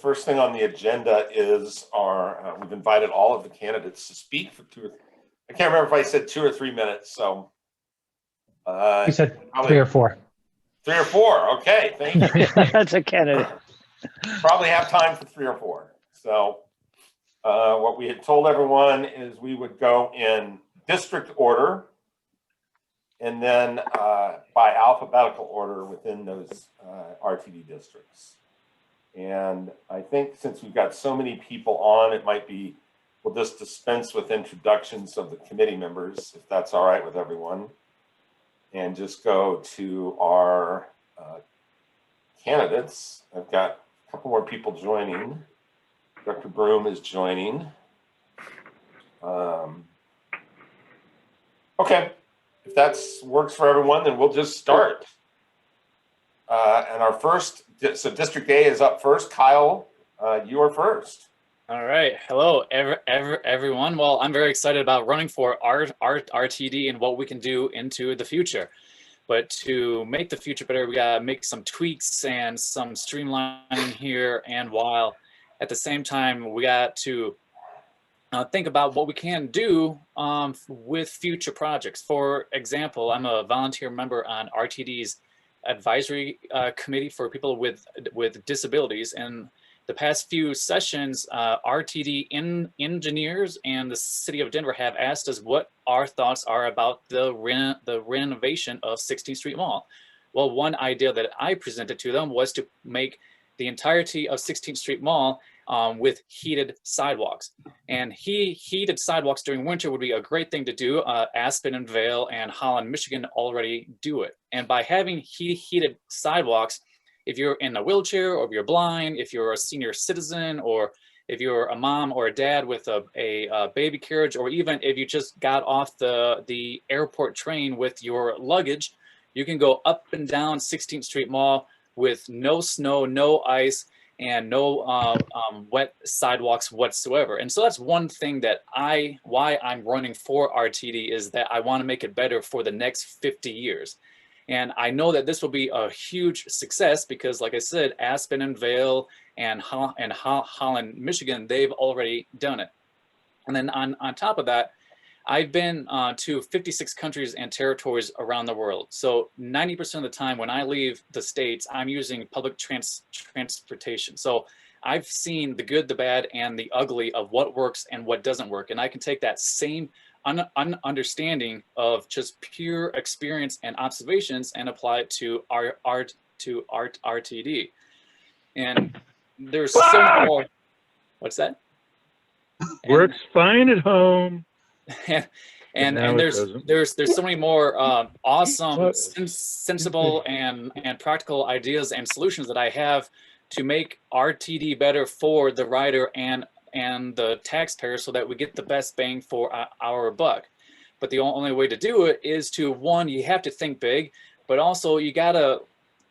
first thing on the agenda is our, we've invited all of the candidates to speak for I can't remember if I said 2 or 3 minutes, so. You said 3 or 4. 3 or 4, okay, thank you. That's a candidate. Probably have time for 3 or 4. So what we had told everyone is we would go in district order and then by alphabetical order within those RTD districts. And I think since we've got so many people on, it might be, we'll just dispense with introductions of the committee members, if that's all right with everyone, and just go to our candidates. I've got a couple more people joining. Dr. Broom is joining. Okay, if that works for everyone, then we'll just start. And our first, so District A is up first. Kyle, you are first. All right. Hello, everyone. Well, I'm very excited about running for RTD and what we can do into the future. But to make the future better, we got to make some tweaks and some streamlining here. And while at the same time, we got to think about what we can do with future projects. For example, I'm a volunteer member on RTD's advisory committee for people with disabilities. And the past few sessions, RTD engineers and the city of Denver have asked us what our thoughts are about the renovation of 16th Street Mall. Well, one idea that I presented to them was to make the entirety of 16th Street Mall with heated sidewalks. And heated sidewalks during winter would be a great thing to do. Aspen and Vail and Holland, Michigan already do it. And by having heated sidewalks, if you're in a wheelchair, or if you're blind, if you're a senior citizen, or if you're a mom or a dad with a baby carriage, or even if you just got off the airport train with your luggage, you can go up and down 16th Street Mall with no snow, no ice, and no wet sidewalks whatsoever. And so that's one thing that why I'm running for RTD, is that I want to make it better for the next 50 years. And I know that this will be a huge success because, like I said, Aspen and Vail and Holland, Michigan, they've already done it. And then on top of that, I've been to 56 countries and territories around the world. So 90% of the time when I leave the States, I'm using public transportation. So I've seen the good, the bad, and the ugly of what works and what doesn't work. And I can take that same understanding of just pure experience and observations and apply it to RTD. And there's so much more. What's that? Works fine at home. and there's so many more awesome, sensible and practical ideas and solutions that I have to make RTD better for the rider and the taxpayer, so that we get the best bang for our buck. But the only way to do it is to, one, you have to think big, but also you gotta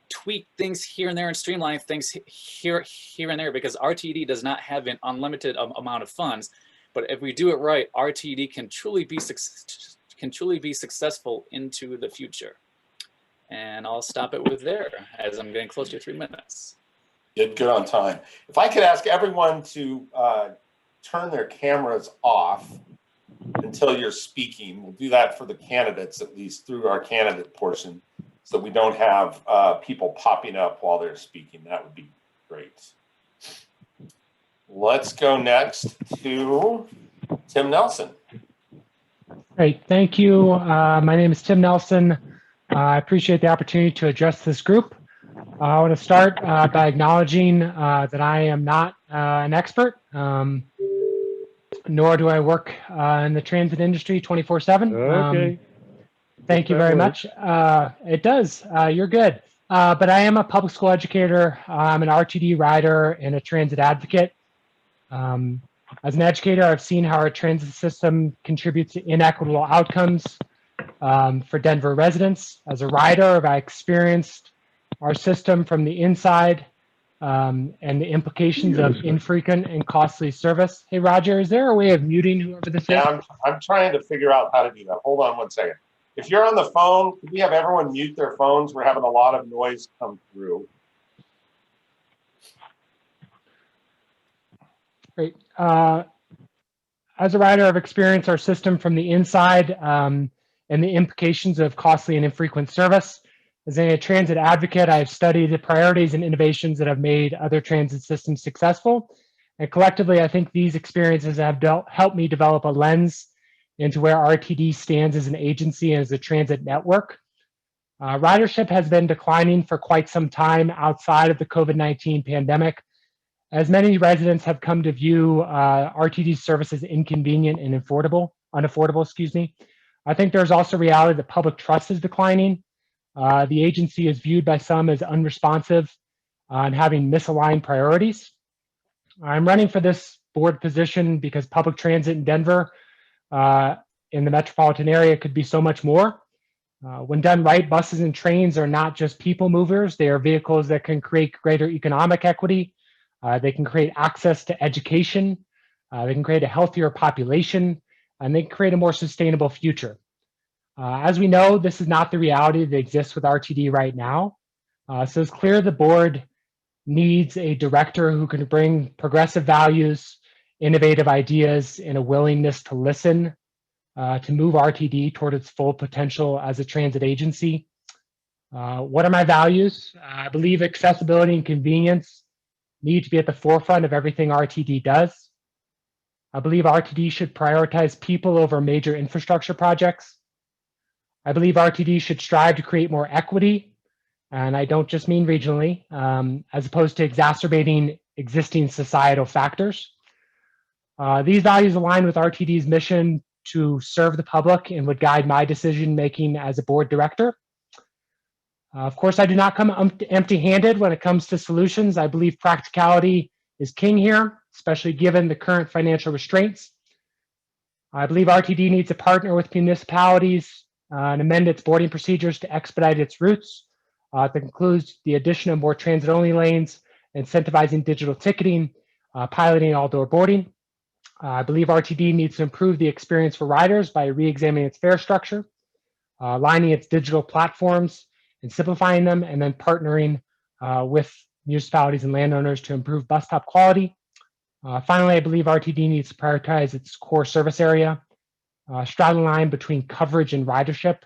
tweak things here and there and streamline things here and there, because RTD does not have an unlimited amount of funds. But if we do it right, RTD can truly be successful into the future. And I'll stop it with there, as I'm getting close to 3 minutes. Good on time. If I could ask everyone to turn their cameras off until you're speaking. We'll do that for the candidates, at least through our candidate portion, so we don't have people popping up while they're speaking. That would be great. Let's go next to Tim Nelson. Great, thank you. My name is Tim Nelson. I appreciate the opportunity to address this group. I want to start by acknowledging that I am not an expert, nor do I work in the transit industry 24/7. Okay. Thank you very much. It does. You're good. But I am a public school educator. I'm an RTD rider and a transit advocate. As an educator, I've seen how our transit system contributes to inequitable outcomes for Denver residents. As a rider, I've experienced our system from the inside and the implications of infrequent and costly service. Hey, Roger, is there a way of muting whoever this is? Yeah, I'm trying to figure out how to do that. Hold on one second. If you're on the phone, could we have everyone mute their phones? We're having a lot of noise come through. Great. As a writer, I've experienced our system from the inside and the implications of costly and infrequent service. As a transit advocate, I've studied the priorities and innovations that have made other transit systems successful. And collectively, I think these experiences have helped me develop a lens into where RTD stands as an agency and as a transit network. Ridership has been declining for quite some time outside of the COVID-19 pandemic, as many residents have come to view RTD services inconvenient and unaffordable, excuse me. I think there's also reality that public trust is declining. The agency is viewed by some as unresponsive and having misaligned priorities. I'm running for this board position because public transit in Denver in the metropolitan area could be so much more. When done right, buses and trains are not just people movers. They are vehicles that can create greater economic equity. They can create access to education. They can create a healthier population, and they can create a more sustainable future. As we know, this is not the reality that exists with RTD right now. So it's clear the board needs a director who can bring progressive values, innovative ideas, and a willingness to listen to move RTD toward its full potential as a transit agency. What are my values? I believe accessibility and convenience need to be at the forefront of everything RTD does. I believe RTD should prioritize people over major infrastructure projects. I believe RTD should strive to create more equity, and I don't just mean regionally, as opposed to exacerbating existing societal factors. These values align with RTD's mission to serve the public and would guide my decision-making as a board director. Of course, I do not come empty-handed when it comes to solutions. I believe practicality is king here, especially given the current financial restraints. I believe RTD needs to partner with municipalities and amend its boarding procedures to expedite its routes. That includes the addition of more transit-only lanes, incentivizing digital ticketing, piloting all-door boarding. I believe RTD needs to improve the experience for riders by re-examining its fare structure, aligning its digital platforms and simplifying them, and then partnering with municipalities and landowners to improve bus stop quality. Finally, I believe RTD needs to prioritize its core service area. Straddling line between coverage and ridership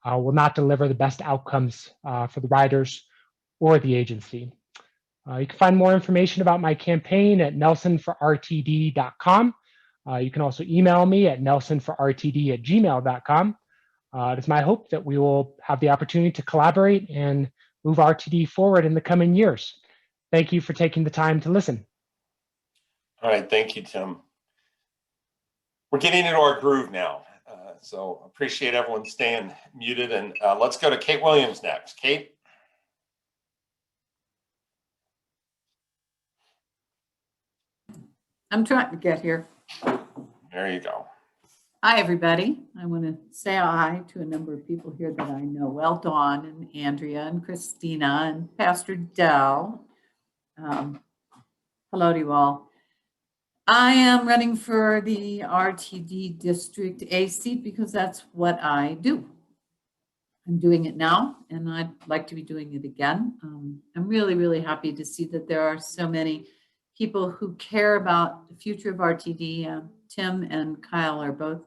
will not deliver the best outcomes for the riders or the agency. You can find more information about my campaign at nelsonforrtd.com. You can also email me at nelsonforrtd@gmail.com. It is my hope that we will have the opportunity to collaborate and move RTD forward in the coming years. Thank you for taking the time to listen. All right, thank you, Tim. We're getting into our groove now, so appreciate everyone staying muted, and let's go to Kate Williams next. Kate? I'm trying to get here. There you go. Hi, everybody. I want to say hi to a number of people here that I know well, Dawn and Andrea and Christina and Pastor Dell. Hello to you all. I am running for the RTD District A seat because that's what I do. I'm doing it now, and I'd like to be doing it again. I'm really, really happy to see that there are so many people who care about the future of RTD. Tim and Kyle are both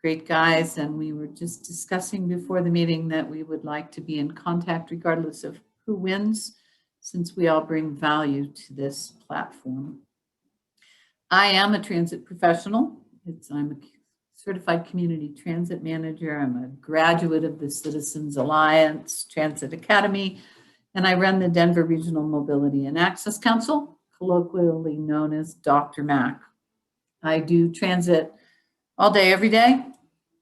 great guys, and we were just discussing before the meeting that we would like to be in contact regardless of who wins, since we all bring value to this platform. I am a transit professional. I'm a certified community transit manager. I'm a graduate of the Citizens Alliance Transit Academy, and I run the Denver Regional Mobility and Access Council, colloquially known as Dr. Mac. I do transit all day, every day,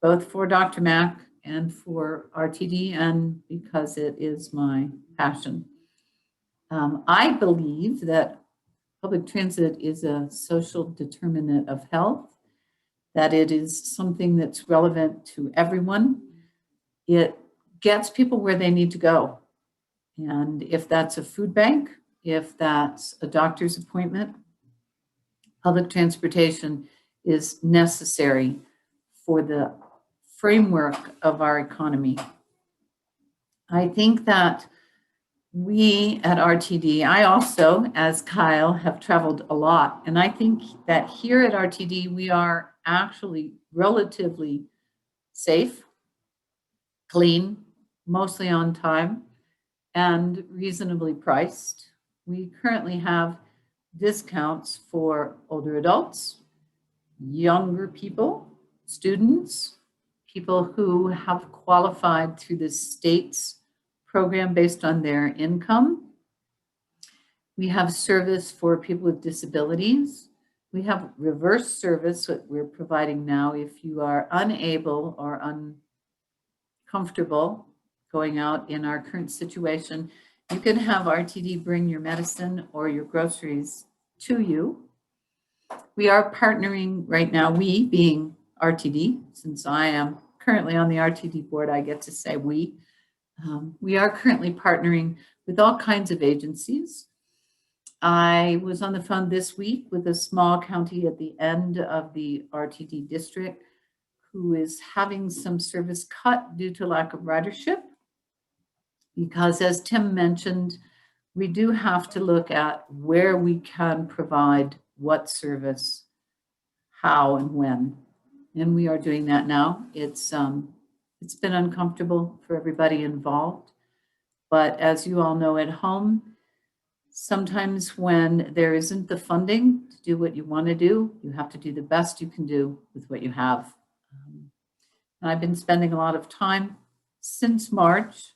both for Dr. Mac and for RTD, and because it is my passion. I believe that public transit is a social determinant of health, that it is something that's relevant to everyone. It gets people where they need to go. And if that's a food bank, if that's a doctor's appointment, public transportation is necessary for the framework of our economy. I think that We at RTD, I also, as Kyle, have traveled a lot. And I think that here at RTD, we are actually relatively safe, clean, mostly on time, and reasonably priced. We currently have discounts for older adults, younger people, students, people who have qualified through the state's program based on their income. We have service for people with disabilities. We have reverse service that we're providing now if you are unable or uncomfortable going out in our current situation. You can have RTD bring your medicine or your groceries to you. We are partnering right now, we being RTD, since I am currently on the RTD board, I get to say we. We are currently partnering with all kinds of agencies. I was on the phone this week with a small county at the end of the RTD district who is having some service cut due to lack of ridership. Because as Tim mentioned, we do have to look at where we can provide what service, how and when. And we are doing that now. It's been uncomfortable for everybody involved. But as you all know at home, sometimes when there isn't the funding to do what you want to do, you have to do the best you can do with what you have. And I've been spending a lot of time since March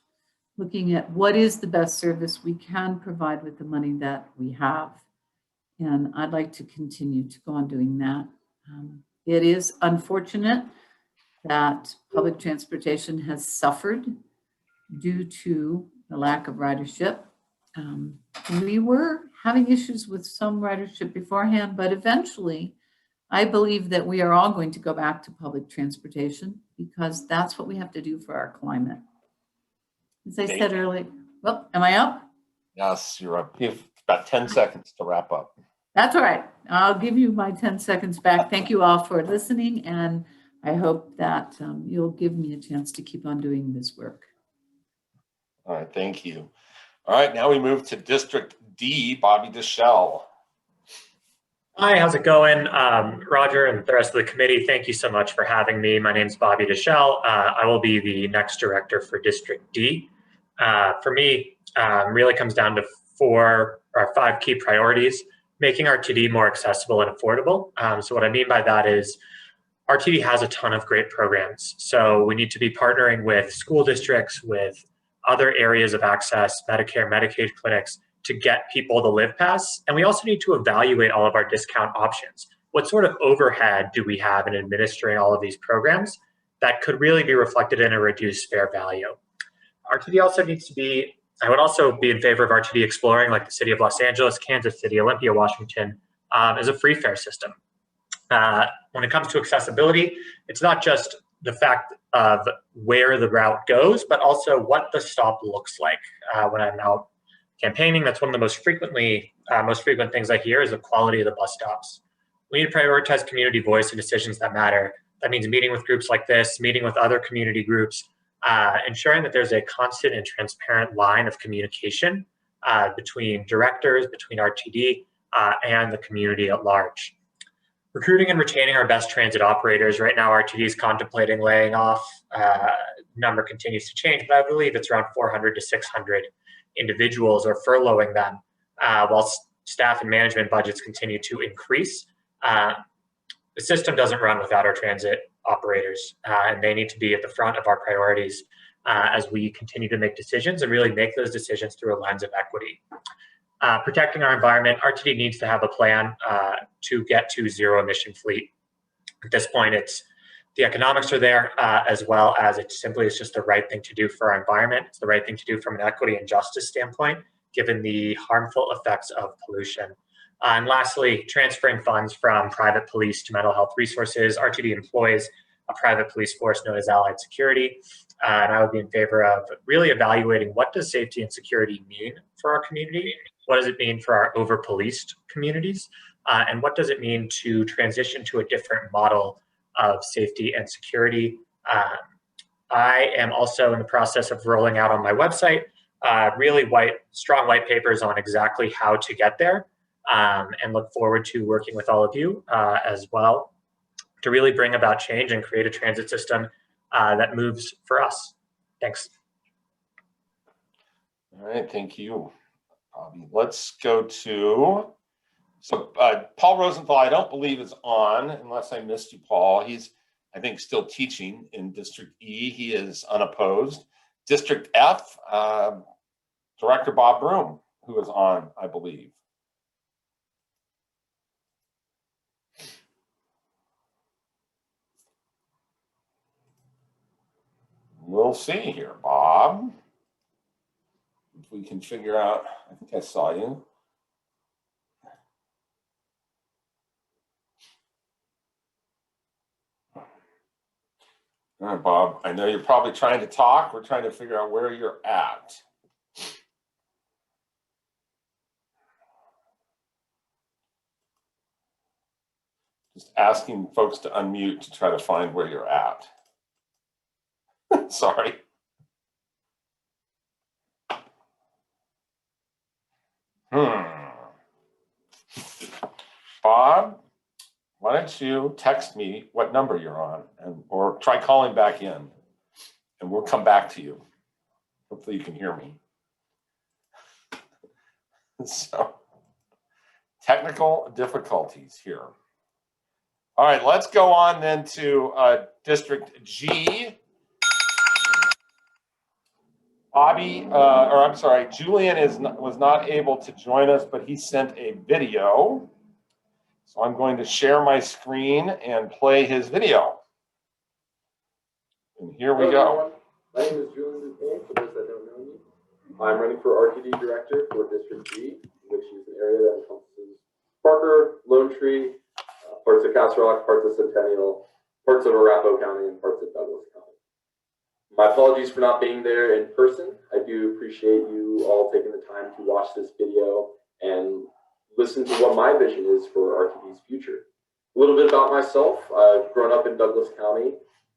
looking at what is the best service we can provide with the money that we have. And I'd like to continue to go on doing that. It is unfortunate that public transportation has suffered due to the lack of ridership. We were having issues with some ridership beforehand, but eventually I believe that we are all going to go back to public transportation because that's what we have to do for our climate. As I said earlier, well, am I up? Yes, you're up. You have about 10 seconds to wrap up. That's all right. I'll give you my 10 seconds back. Thank you all for listening, and I hope that you'll give me a chance to keep on doing this work. All right, thank you. All right, now we move to District D, Bobby Deschelle. Hi, how's it going? Roger and the rest of the committee, thank you so much for having me. My name is Bobby Deschelle. I will be the next director for District D. For me, really comes down to 4 or 5 key priorities: making RTD more accessible and affordable. So what I mean by that is RTD has a ton of great programs. So we need to be partnering with school districts, with other areas of access, Medicare, Medicaid clinics, to get people the Live Pass. And we also need to evaluate all of our discount options. What sort of overhead do we have in administering all of these programs that could really be reflected in a reduced fare value? RTD also needs to be, I would also be in favor of RTD exploring, like the city of Los Angeles, Kansas City, Olympia, Washington, as a free fare system. When it comes to accessibility, it's not just the fact of where the route goes, but also what the stop looks like. When I'm out campaigning, that's one of the most frequent things I hear is the quality of the bus stops. We need to prioritize community voice and decisions that matter. That means meeting with groups like this, meeting with other community groups, ensuring that there's a constant and transparent line of communication between directors, between RTD, and the community at large. Recruiting and retaining our best transit operators. Right now, RTD is contemplating laying off. Number continues to change, but I believe it's around 400 to 600 individuals, or furloughing them, while staff and management budgets continue to increase. The system doesn't run without our transit operators, and they need to be at the front of our priorities as we continue to make decisions and really make those decisions through a lens of equity. Protecting our environment, RTD needs to have a plan to get to zero emission fleet. At this point, the economics are there, as well as it's just the right thing to do for our environment. It's the right thing to do from an equity and justice standpoint, given the harmful effects of pollution. And lastly, transferring funds from private police to mental health resources. RTD employs a private police force known as Allied Security. And I would be in favor of really evaluating what does safety and security mean for our community? What does it mean for our over-policed communities? And what does it mean to transition to a different model of safety and security? I am also in the process of rolling out on my website really strong white papers on exactly how to get there, and look forward to working with all of you as well to really bring about change and create a transit system that moves for us. Thanks. All right, thank you, Bobby. Let's go to, so Paul Rosenthal, I don't believe is on, unless I missed you, Paul. He's, I think, still teaching in District E. He is unopposed. District F, Director Bob Broom, who is on, I believe. We'll see here, Bob. If we can figure out, I think I saw you. All right, Bob, I know you're probably trying to talk. We're trying to figure out where you're at. Just asking folks to unmute to try to find where you're at. Sorry. Bob, why don't you text me what number you're on, or try calling back in, and we'll come back to you. Hopefully you can hear me. So, technical difficulties here. All right, let's go on then to District G. Bobby, or I'm sorry, Julian was not able to join us, but he sent a video. So I'm going to share my screen and play his video. And here we go. My name is Julian Dupain, for those that don't know me. I'm running for RTD Director for District G, which is an area that encompasses Parker, Lone Tree, parts of Castle Rock, parts of Centennial, parts of Arapahoe County, and parts of Douglas County. My apologies for not being there in person. I do appreciate you all taking the time to watch this video and listen to what my vision is for RTD's future. A little bit about myself. I've grown up in Douglas County.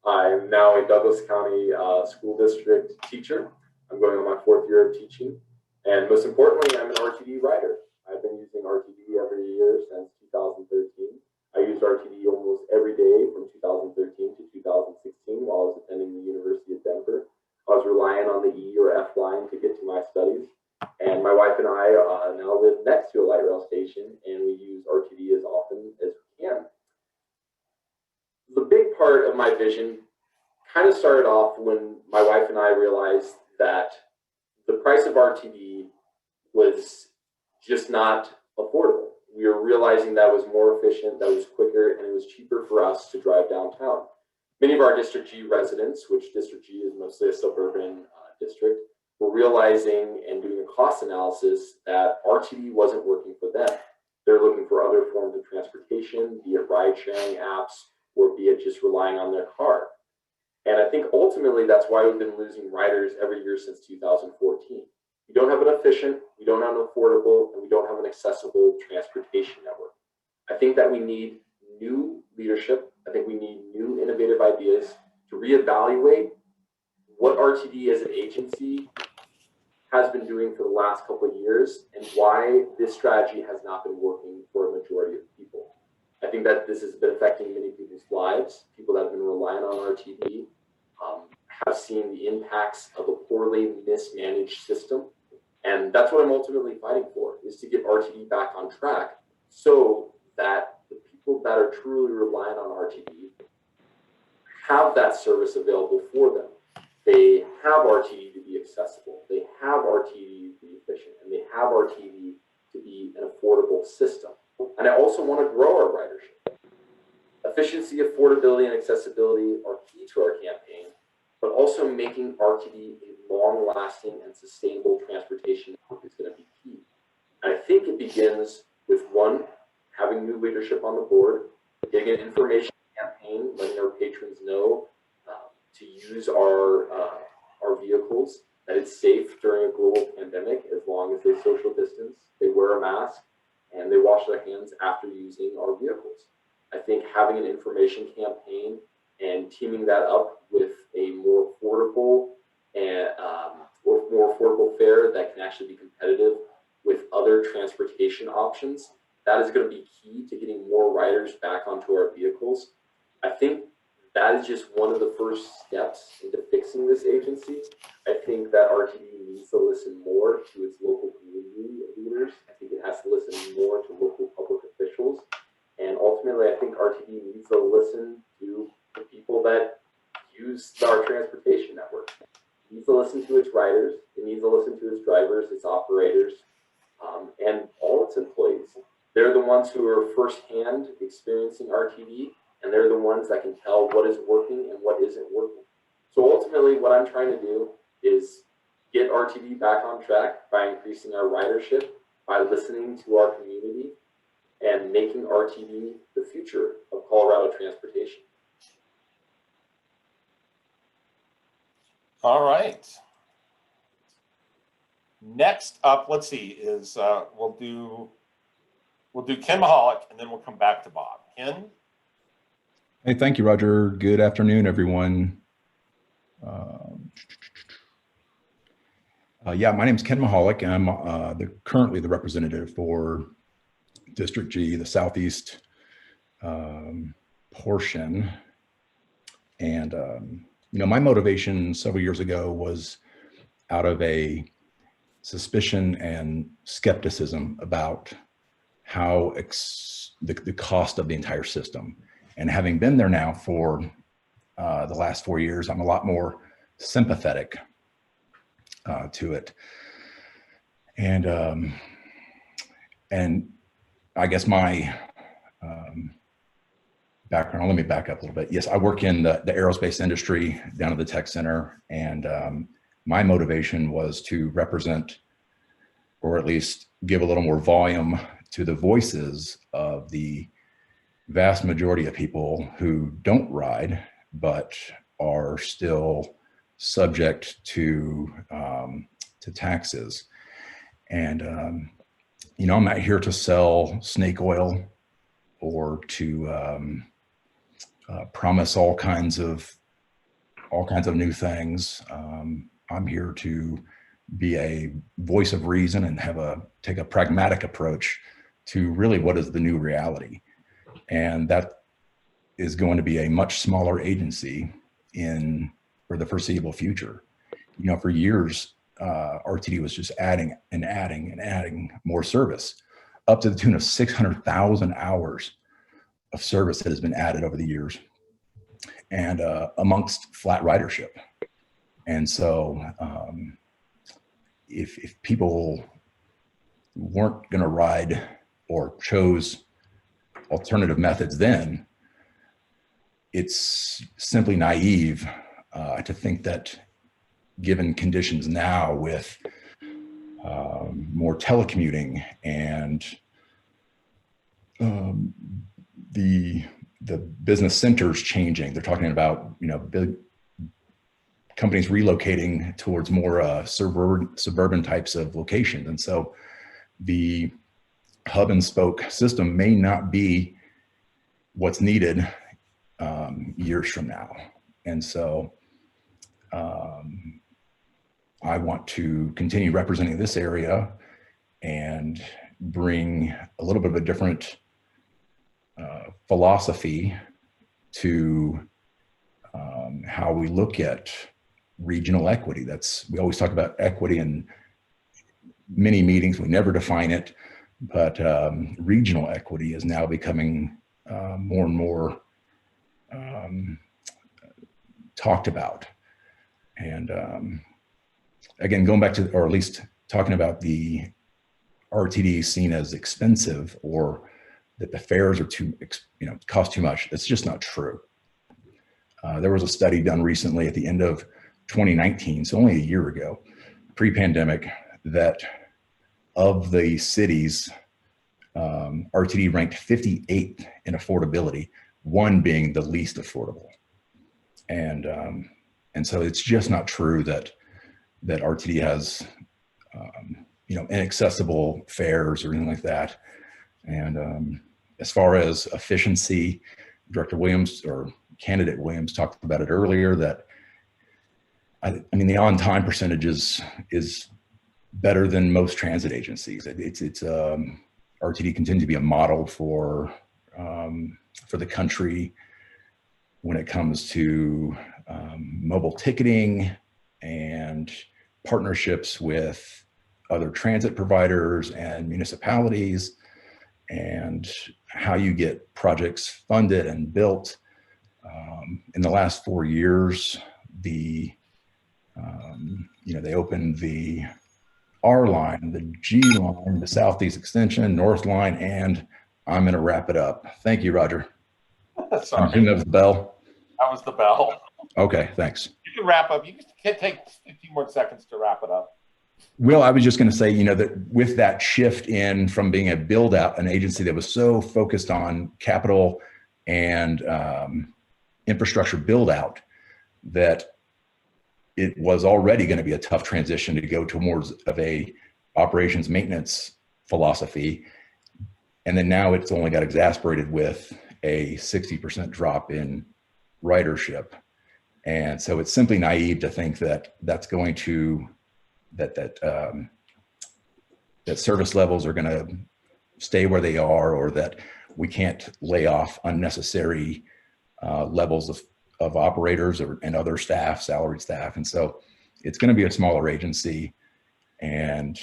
I'm now a Douglas County school district teacher. I'm going on my 4th year of teaching. And most importantly, I'm an RTD writer. I've been using RTD every year since 2013. I used RTD almost every day from 2013 to 2016 while I was attending the University of Denver. I was relying on the E or F line to get to my studies. And my wife and I now live next to a light rail station, and we use RTD as often as we can. The big part of my vision kind of started off when my wife and I realized that the price of RTD was just not affordable. We were realizing that was more efficient, that was quicker, and it was cheaper for us to drive downtown. Many of our District G residents, which District G is mostly a suburban district, were realizing and doing a cost analysis that RTD wasn't working for them. They're looking for other forms of transportation, be it ride-sharing apps, or be it just relying on their car. And I think ultimately that's why we've been losing riders every year since 2014. We don't have an efficient, we don't have an affordable, and we don't have an accessible transportation network. I think that we need new leadership. I think we need new innovative ideas to reevaluate what RTD as an agency has been doing for the last couple of years and why this strategy has not been working for a majority of people. I think that this has been affecting many people's lives. People that have been relying on RTD have seen the impacts of a poorly mismanaged system. And that's what I'm ultimately fighting for, is to get RTD back on track so that the people that are truly relying on RTD have that service available for them. They have RTD to be accessible. They have RTD to be efficient, and they have RTD to be an affordable system. And I also want to grow our ridership. Efficiency, affordability, and accessibility are key to our campaign, but also making RTD a long-lasting and sustainable transportation network is going to be key. And I think it begins with, one, having new leadership on the board, getting an information campaign, letting our patrons know to use our vehicles, that it's safe during a global pandemic as long as they social distance, they wear a mask, and they wash their hands after using our vehicles. I think having an information campaign and teaming that up with a more affordable and more affordable fare that can actually be competitive with other transportation options. That is going to be key to getting more riders back onto our vehicles. I think that is just one of the first steps into fixing this agency. I think that RTD needs to listen more to its local community leaders. I think it has to listen more to local public officials. And ultimately, I think RTD needs to listen to the people that use our transportation network. It needs to listen to its riders. It needs to listen to its drivers, its operators, and all its employees. They're the ones who are firsthand experiencing RTD, and they're the ones that can tell what is working and what isn't working. So ultimately, what I'm trying to do is get RTD back on track by increasing our ridership, by listening to our community, and making RTD the future of Colorado transportation. All right. Next up, let's see, is we'll do Ken Mahalik, and then we'll come back to Bob. Ken? Hey, thank you, Roger. Good afternoon, everyone. Yeah, my name is Ken Mahalik, and I'm currently the representative for District G, the southeast portion. And, you know, my motivation several years ago was out of a suspicion and skepticism about how the cost of the entire system. And having been there now for the last 4 years, I'm a lot more sympathetic to it. And I guess my background, let me back up a little bit. Yes, I work in the aerospace industry down at the tech center, and my motivation was to represent, or at least give a little more volume to the voices of the vast majority of people who don't ride, but are still subject to taxes. And, you know, I'm not here to sell snake oil or to promise all kinds of new things. I'm here to be a voice of reason and take a pragmatic approach to really what is the new reality. And that is going to be a much smaller agency for the foreseeable future. You know, for years, RTD was just adding and adding and adding more service, up to the tune of 600,000 hours of service that has been added over the years, and amongst flat ridership. And so if people weren't going to ride or chose alternative methods, then it's simply naive to think that given conditions now with more telecommuting and the business centers changing, they're talking about, you know, big companies relocating towards more suburban types of locations. And so the hub and spoke system may not be what's needed years from now. And so I want to continue representing this area and bring a little bit of a different philosophy to how we look at regional equity. We always talk about equity in many meetings, we never define it, but regional equity is now becoming more and more talked about. And again, going back to, or at least talking about the RTD seen as expensive, or that the fares are cost too much. It's just not true. There was a study done recently at the end of 2019, so only a year ago, pre-pandemic, that of the cities, RTD ranked 58th in affordability, one being the least affordable. And so it's just not true that RTD has inaccessible fares or anything like that. And as far as efficiency, Director Williams, or Candidate Williams, talked about it earlier, that I mean, the on-time percentage is better than most transit agencies. RTD continues to be a model for the country when it comes to mobile ticketing and partnerships with other transit providers and municipalities, and how you get projects funded and built. In the last 4 years, they opened the R line, the G line, the Southeast Extension, North line, and I'm going to wrap it up. Thank you, Roger. Sorry. I'm assuming that was the bell. That was the bell. Okay, thanks. You can wrap up. You can take 15 more seconds to wrap it up. Will, I was just going to say, that with that shift in from being a build out, an agency that was so focused on capital and infrastructure build out, that it was already going to be a tough transition to go towards of a operations maintenance philosophy. And then now it's only got exacerbated with a 60% drop in ridership. And so it's simply naive to think that that's going to, that service levels are going to stay where they are, or that we can't lay off unnecessary levels of operators and other staff, salaried staff. And so it's going to be a smaller agency, and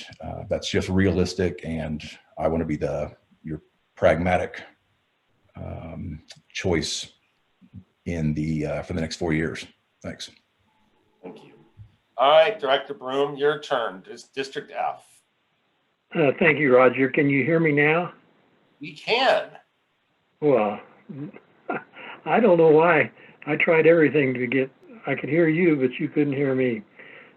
that's just realistic. And I want to be your pragmatic choice for the next 4 years. Thanks. Thank you. All right, Director Broom, your turn. District F. Thank you, Roger. Can you hear me now? We can. Well, I don't know why. I tried everything I could hear you, but you couldn't hear me.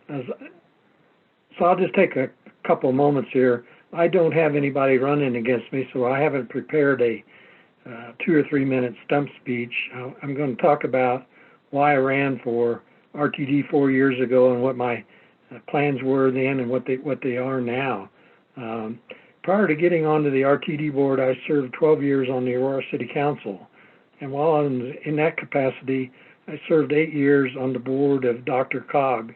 So I'll just take a couple of moments here. I don't have anybody running against me, so I haven't prepared a 2 or 3 minute stump speech. I'm going to talk about why I ran for RTD 4 years ago and what my plans were then and what they are now. Prior to getting onto the RTD board, I served 12 years on the Aurora City Council. And while I was in that capacity, I served 8 years on the board of DRCOG,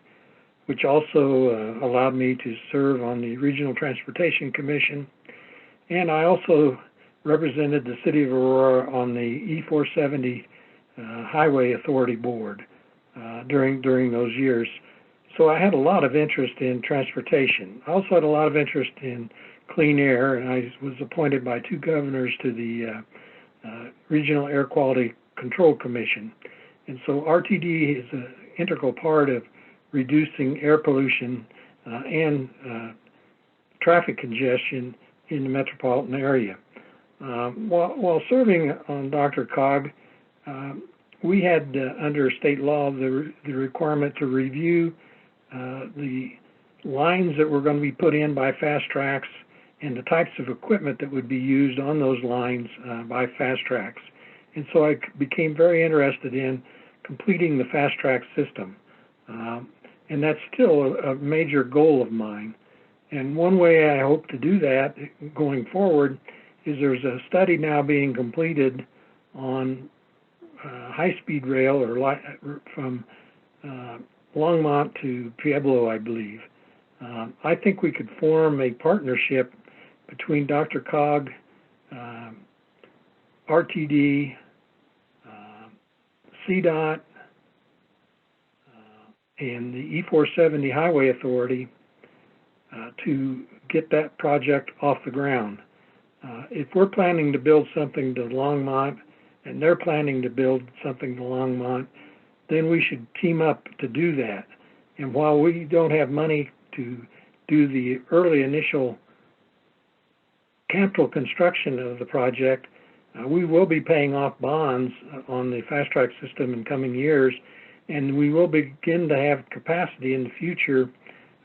which also allowed me to serve on the Regional Transportation Commission. And I also represented the city of Aurora on the E470 Highway Authority board during those years. So I had a lot of interest in transportation. I also had a lot of interest in clean air, and I was appointed by 2 governors to the Regional Air Quality Control Commission. And so RTD is an integral part of reducing air pollution and traffic congestion in the metropolitan area. While serving on DRCOG, we had under state law the requirement to review the lines that were going to be put in by fast tracks and the types of equipment that would be used on those lines by fast tracks. And so I became very interested in completing the fast track system. And that's still a major goal of mine. And one way I hope to do that going forward is there's a study now being completed on high-speed rail from Longmont to Pueblo, I believe. I think we could form a partnership between DRCOG, RTD, CDOT, and the E470 Highway Authority to get that project off the ground. If we're planning to build something to Longmont and they're planning to build something to Longmont, then we should team up to do that. And while we don't have money to do the early initial capital construction of the project, we will be paying off bonds on the fast track system in coming years, and we will begin to have capacity in the future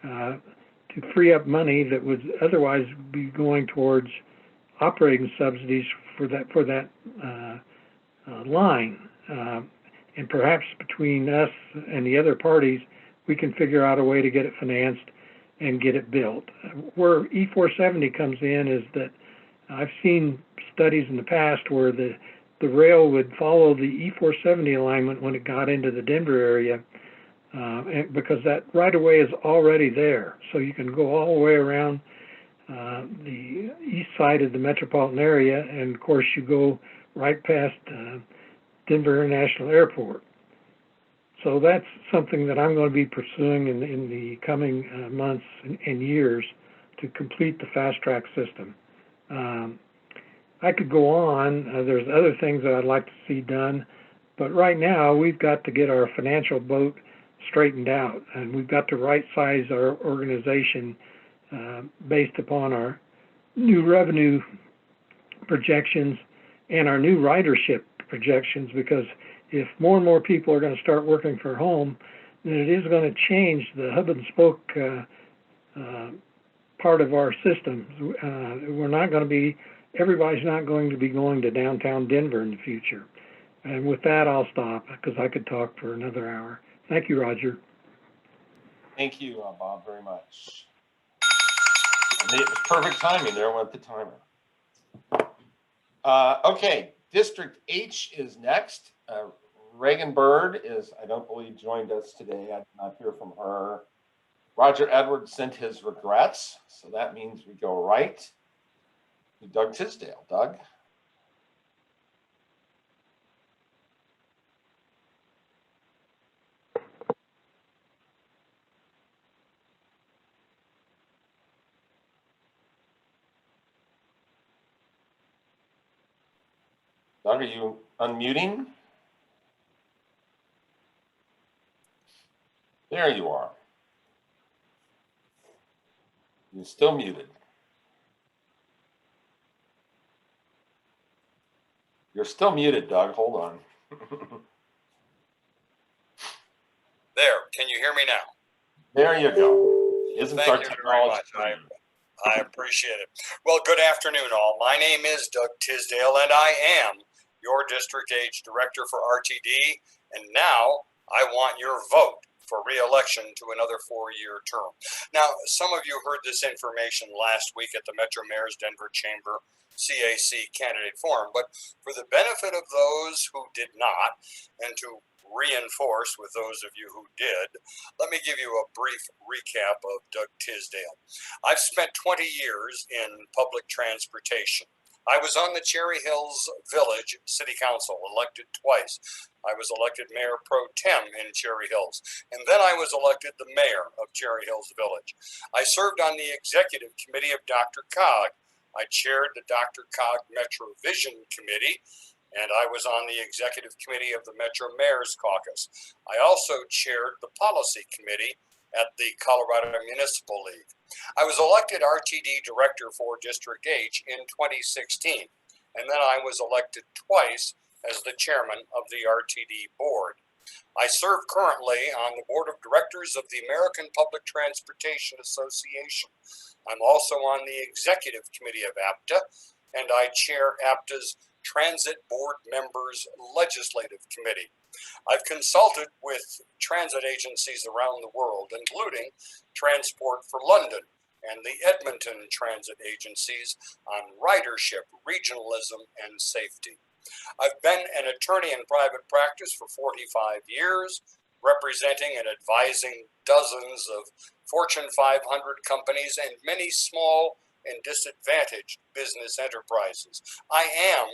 to free up money that would otherwise be going towards operating subsidies for that line. And perhaps between us and the other parties, we can figure out a way to get it financed and get it built. Where E470 comes in is that I've seen studies in the past where the rail would follow the E470 alignment when it got into the Denver area, because that right of way is already there. So you can go all the way around the east side of the metropolitan area, and of course you go right past Denver International Airport. So that's something that I'm going to be pursuing in the coming months and years to complete the fast track system. I could go on. There's other things that I'd like to see done, but right now we've got to get our financial boat straightened out, and we've got to right size our organization based upon our new revenue projections and our new ridership projections, because if more and more people are going to start working from home, then it is going to change the hub and spoke part of our systems. We're not going to be, everybody's not going to be going to downtown Denver in the future. And with that, I'll stop because I could talk for another hour. Thank you, Roger. Thank you, Bob, very much. And it was perfect timing there with the timer. Okay, District H is next. Reagan Bird is, I don't believe, joined us today. I did not hear from her. Roger Edwards sent his regrets, so that means we go right to Doug Tisdale. Doug? Doug, are you unmuting? There you are. You're still muted. You're still muted, Doug. Hold on. There, can you hear me now? There you go. Isn't our Thank you very much. I appreciate it. Well, good afternoon, all. My name is Doug Tisdale, and I am your District H Director for RTD. And now I want your vote for re-election to another 4-year term. Now, some of you heard this information last week at the Metro Mayor's Denver Chamber CAC Candidate Forum, but for the benefit of those who did not, and to reinforce with those of you who did, let me give you a brief recap of Doug Tisdale. I've spent 20 years in public transportation. I was on the Cherry Hills Village City Council, elected twice. I was elected Mayor Pro Tem in Cherry Hills, and then I was elected the Mayor of Cherry Hills Village. I served on the Executive Committee of DRCOG. I chaired the DRCOG Metro Vision Committee, and I was on the Executive Committee of the Metro Mayor's Caucus. I also chaired the Policy Committee at the Colorado Municipal League. I was elected RTD Director for District H in 2016, and then I was elected twice as the Chairman of the RTD Board. I serve currently on the Board of Directors of the American Public Transportation Association. I'm also on the Executive Committee of APTA, and I chair APTA's Transit Board Members Legislative Committee. I've consulted with transit agencies around the world, including Transport for London and the Edmonton transit agencies on ridership, regionalism, and safety. I've been an attorney in private practice for 45 years, representing and advising dozens of Fortune 500 companies and many small and disadvantaged business enterprises. I am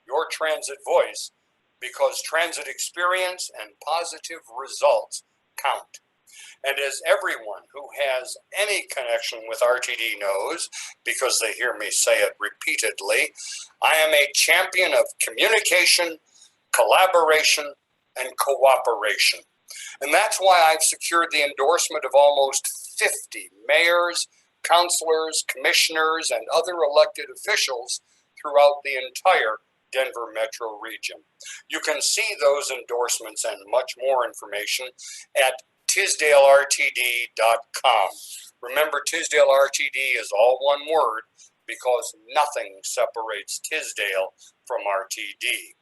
your transit voice because transit experience and positive results count. And as everyone who has any connection with RTD knows, because they hear me say it repeatedly, I am a champion of communication, collaboration, and cooperation. And that's why I've secured the endorsement of almost 50 mayors, councilors, commissioners, and other elected officials throughout the entire Denver metro region. You can see those endorsements and much more information at TisdaleRTD.com. Remember, Tisdale RTD is all one word because nothing separates Tisdale from RTD.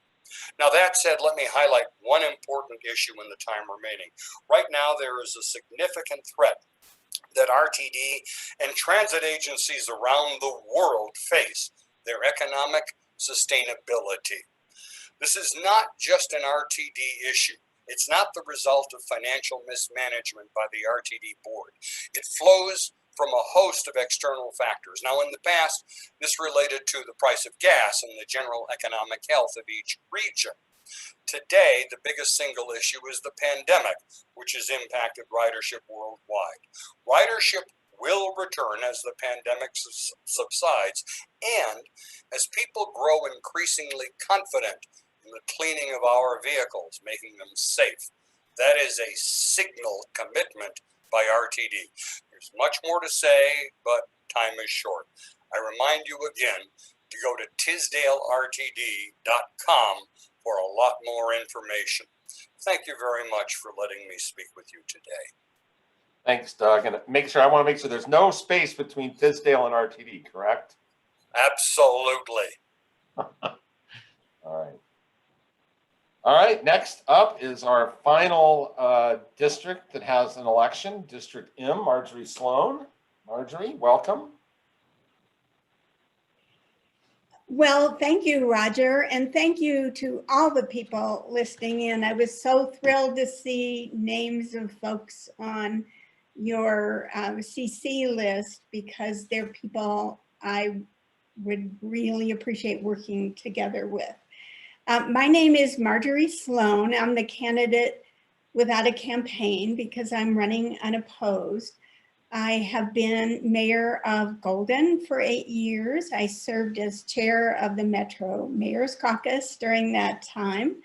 Now, that said, let me highlight one important issue in the time remaining. Right now, there is a significant threat that RTD and transit agencies around the world face: their economic sustainability. This is not just an RTD issue. It's not the result of financial mismanagement by the RTD board. It flows from a host of external factors. Now, in the past, this related to the price of gas and the general economic health of each region. Today, the biggest single issue is the pandemic, which has impacted ridership worldwide. Ridership will return as the pandemic subsides and as people grow increasingly confident in the cleaning of our vehicles, making them safe. That is a signal commitment by RTD. There's much more to say, but time is short. I remind you again to go to tisdalertd.com for a lot more information. Thank you very much for letting me speak with you today. Thanks, Doug. And I want to make sure there's no space between Tisdale and RTD, correct? Absolutely. All right. All right, next up is our final district that has an election, District M, Marjorie Sloan. Marjorie, welcome. Well, thank you, Roger, and thank you to all the people listening in. I was so thrilled to see names of folks on your CC list because they're people I would really appreciate working together with. My name is Marjorie Sloan. I'm the candidate without a campaign because I'm running unopposed. I have been mayor of Golden for 8 years. I served as chair of the Metro Mayor's Caucus during that time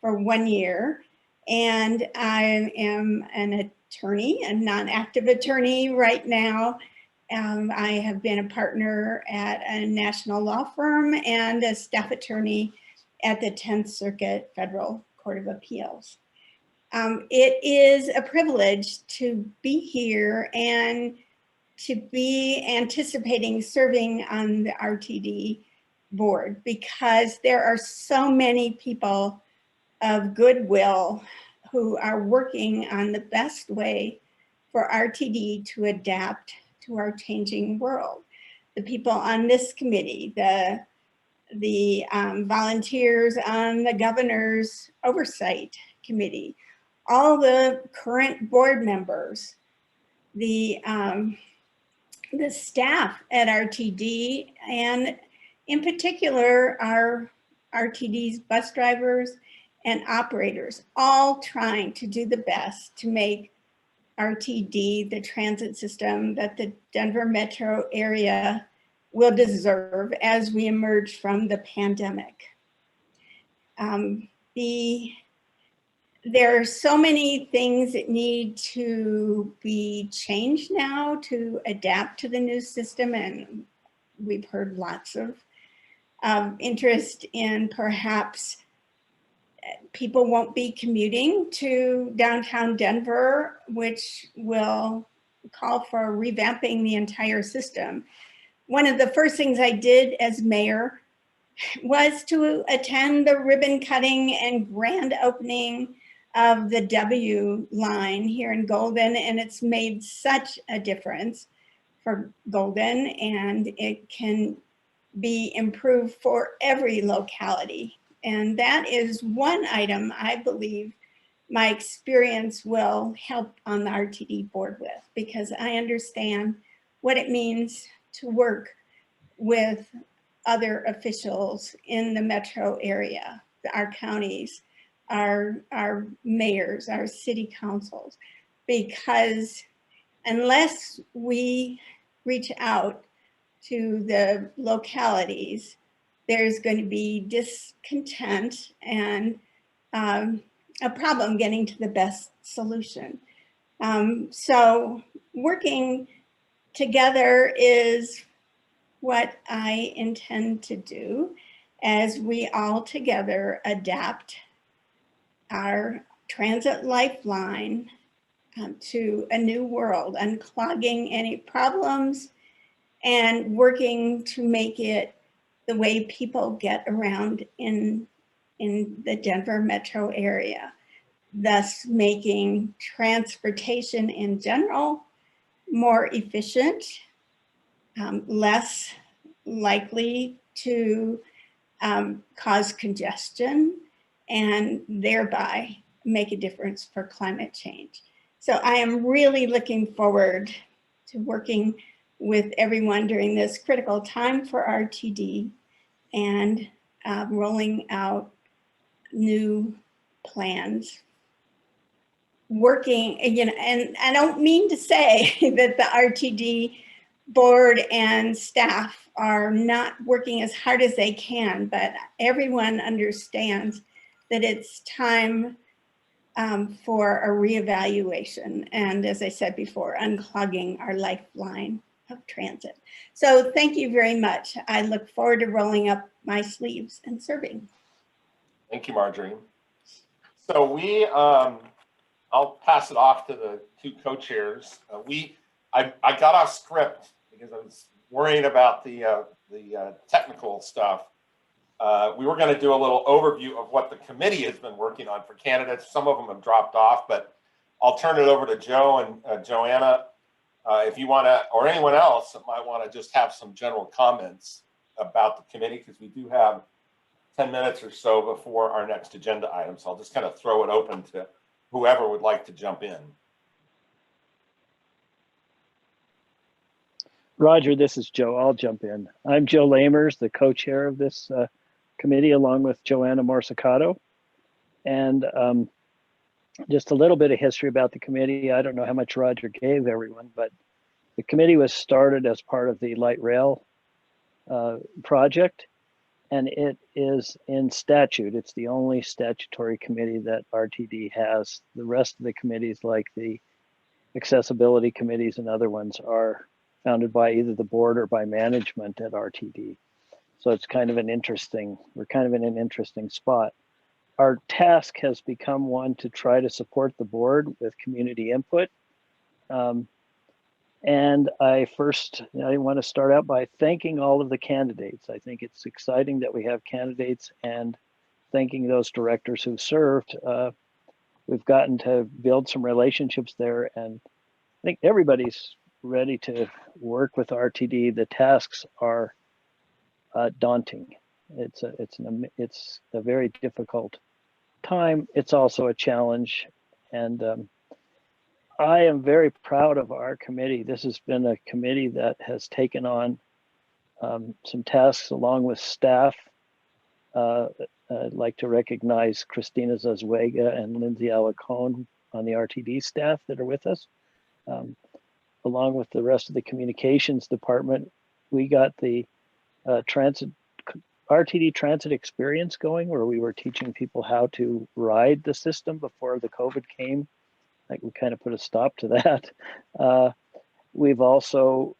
for 1 year. And I am an attorney, a non-active attorney right now. I have been a partner at a national law firm and a staff attorney at the 10th Circuit Federal Court of Appeals. It is a privilege to be here and to be anticipating serving on the RTD board because there are so many people of goodwill who are working on the best way for RTD to adapt to our changing world. The people on this committee, the volunteers on the governor's oversight committee, all the current board members, the staff at RTD, and in particular, our RTD's bus drivers and operators, all trying to do the best to make RTD the transit system that the Denver metro area will deserve as we emerge from the pandemic. There are so many things that need to be changed now to adapt to the new system, and we've heard lots of interest in perhaps people won't be commuting to downtown Denver, which will call for revamping the entire system. One of the first things I did as mayor was to attend the ribbon cutting and grand opening of the W line here in Golden, and it's made such a difference for Golden, and it can be improved for every locality. And that is one item I believe my experience will help on the RTD board with, because I understand what it means to work with other officials in the metro area, our counties, our mayors, our city councils, because unless we reach out to the localities, there's going to be discontent and a problem getting to the best solution. So working together is what I intend to do as we all together adapt our transit lifeline to a new world, unclogging any problems and working to make it the way people get around in the Denver metro area, thus making transportation in general more efficient, less likely to cause congestion, and thereby make a difference for climate change. So I am really looking forward to working with everyone during this critical time for RTD and rolling out new plans. Working, and I don't mean to say that the RTD board and staff are not working as hard as they can, but everyone understands that it's time for a reevaluation. And as I said before, unclogging our lifeline of transit. So thank you very much. I look forward to rolling up my sleeves and serving. Thank you, Marjorie. So I'll pass it off to the two co-chairs. I got off script because I was worrying about the technical stuff. We were going to do a little overview of what the committee has been working on for candidates. Some of them have dropped off, but I'll turn it over to Joe and Joanna if you want to, or anyone else that might want to just have some general comments about the committee, because we do have 10 minutes or so before our next agenda item. So I'll just kind of throw it open to whoever would like to jump in. Roger, this is Joe. I'll jump in. I'm Joe Lamers, the co-chair of this committee, along with Joanna Morsicato. And just a little bit of history about the committee. I don't know how much Roger gave everyone, but the committee was started as part of the light rail project, and it is in statute. It's the only statutory committee that RTD has. The rest of the committees, like the accessibility committees and other ones, are founded by either the board or by management at RTD. So it's kind of an interesting, we're kind of in an interesting spot. Our task has become one to try to support the board with community input. And I want to start out by thanking all of the candidates. I think it's exciting that we have candidates, and thanking those directors who served. We've gotten to build some relationships there, and I think everybody's ready to work with RTD. The tasks are daunting. It's a very difficult time. It's also a challenge, and I am very proud of our committee. This has been a committee that has taken on some tasks along with staff. I'd like to recognize Christina Zazuega and Lindsay Alacone on the RTD staff that are with us. Along with the rest of the communications department, we got the RTD transit experience going, where we were teaching people how to ride the system before the COVID came. Like, we kind of put a stop to that. We've also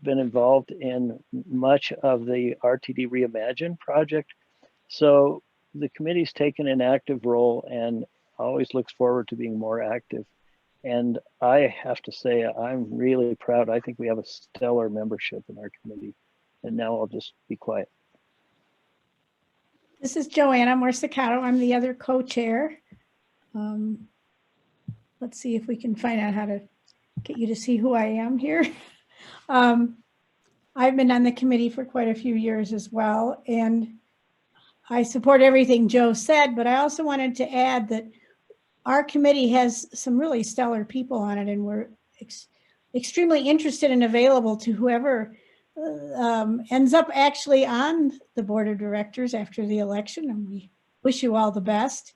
been involved in much of the RTD Reimagine project. So the committee's taken an active role and always looks forward to being more active. And I have to say, I'm really proud. I think we have a stellar membership in our committee. And now I'll just be quiet. This is Joanna Morsicato. I'm the other co-chair. Let's see if we can find out how to get you to see who I am here. I've been on the committee for quite a few years as well, and I support everything Joe said, but I also wanted to add that our committee has some really stellar people on it, and we're extremely interested and available to whoever ends up actually on the board of directors after the election, and we wish you all the best.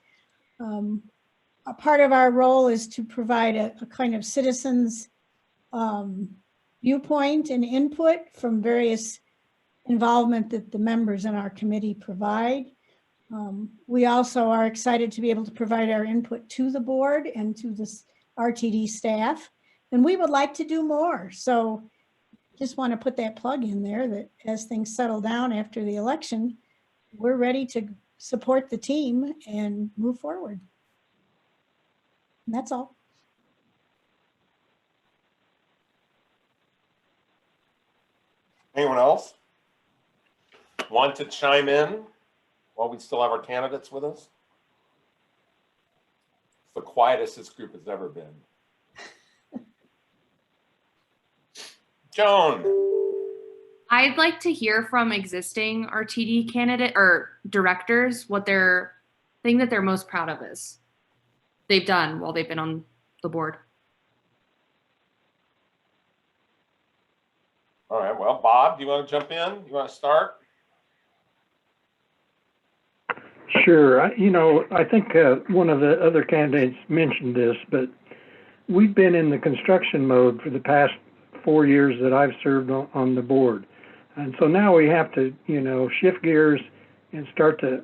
A part of our role is to provide a kind of citizens viewpoint and input from various involvement that the members in our committee provide. We also are excited to be able to provide our input to the board and to the RTD staff, and we would like to do more. So just want to put that plug in there that as things settle down after the election, we're ready to support the team and move forward. And that's all. Anyone else want to chime in while we still have our candidates with us? It's the quietest this group has ever been. Joan. I'd like to hear from existing RTD candidate or directors what their thing that they're most proud of is. they've done while they've been on the board. All right, well, Bob, do you want to jump in? You want to start? Sure. I think one of the other candidates mentioned this, but we've been in the construction mode for the past 4 years that I've served on the board. And so now we have to, shift gears and start to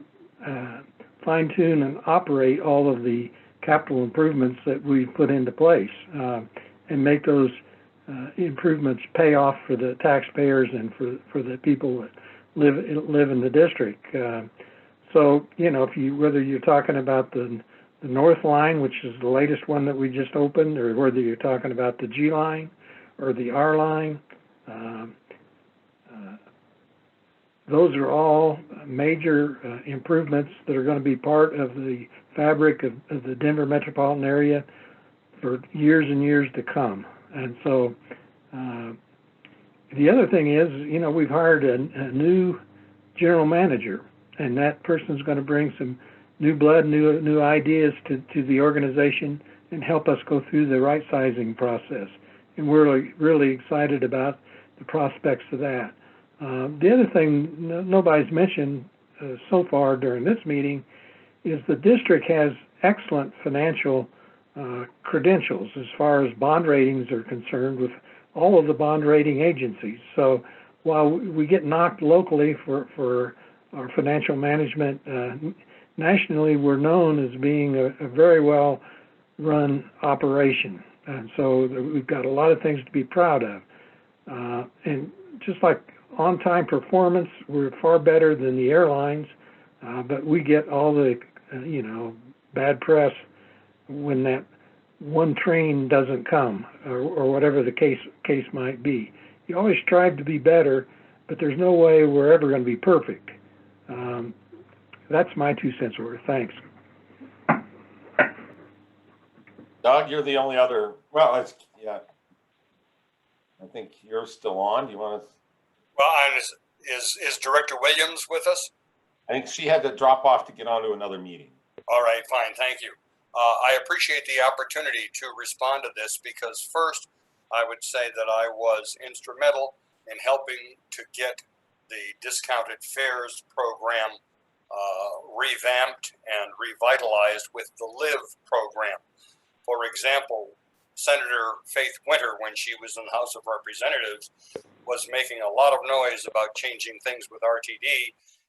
fine tune and operate all of the capital improvements that we've put into place and make those improvements pay off for the taxpayers and for the people that live in the district. So, whether you're talking about the North Line, which is the latest one that we just opened, or whether you're talking about the G Line or the R Line, those are all major improvements that are going to be part of the fabric of the Denver metropolitan area for years and years to come. And so the other thing is, we've hired a new general manager, and that person's going to bring some new blood, new ideas to the organization and help us go through the right sizing process. And we're really excited about the prospects of that. The other thing nobody's mentioned so far during this meeting is the district has excellent financial credentials as far as bond ratings are concerned with all of the bond rating agencies. So while we get knocked locally for our financial management, nationally we're known as being a very well run operation. And so we've got a lot of things to be proud of. And just like on-time performance, we're far better than the airlines, but we get all the, bad press when that one train doesn't come or whatever the case might be. You always strive to be better, but there's no way we're ever going to be perfect. That's my 2 cents worth. Thanks. Doug, you're the only other, well, yeah. I think you're still on. Do you want to? Well, is Director Williams with us? I think she had to drop off to get onto another meeting. All right, fine, thank you. I appreciate the opportunity to respond to this because first, I would say that I was instrumental in helping to get the discounted fares program revamped and revitalized with the LIVE program. For example, Senator Faith Winter, when she was in the House of Representatives, was making a lot of noise about changing things with RTD,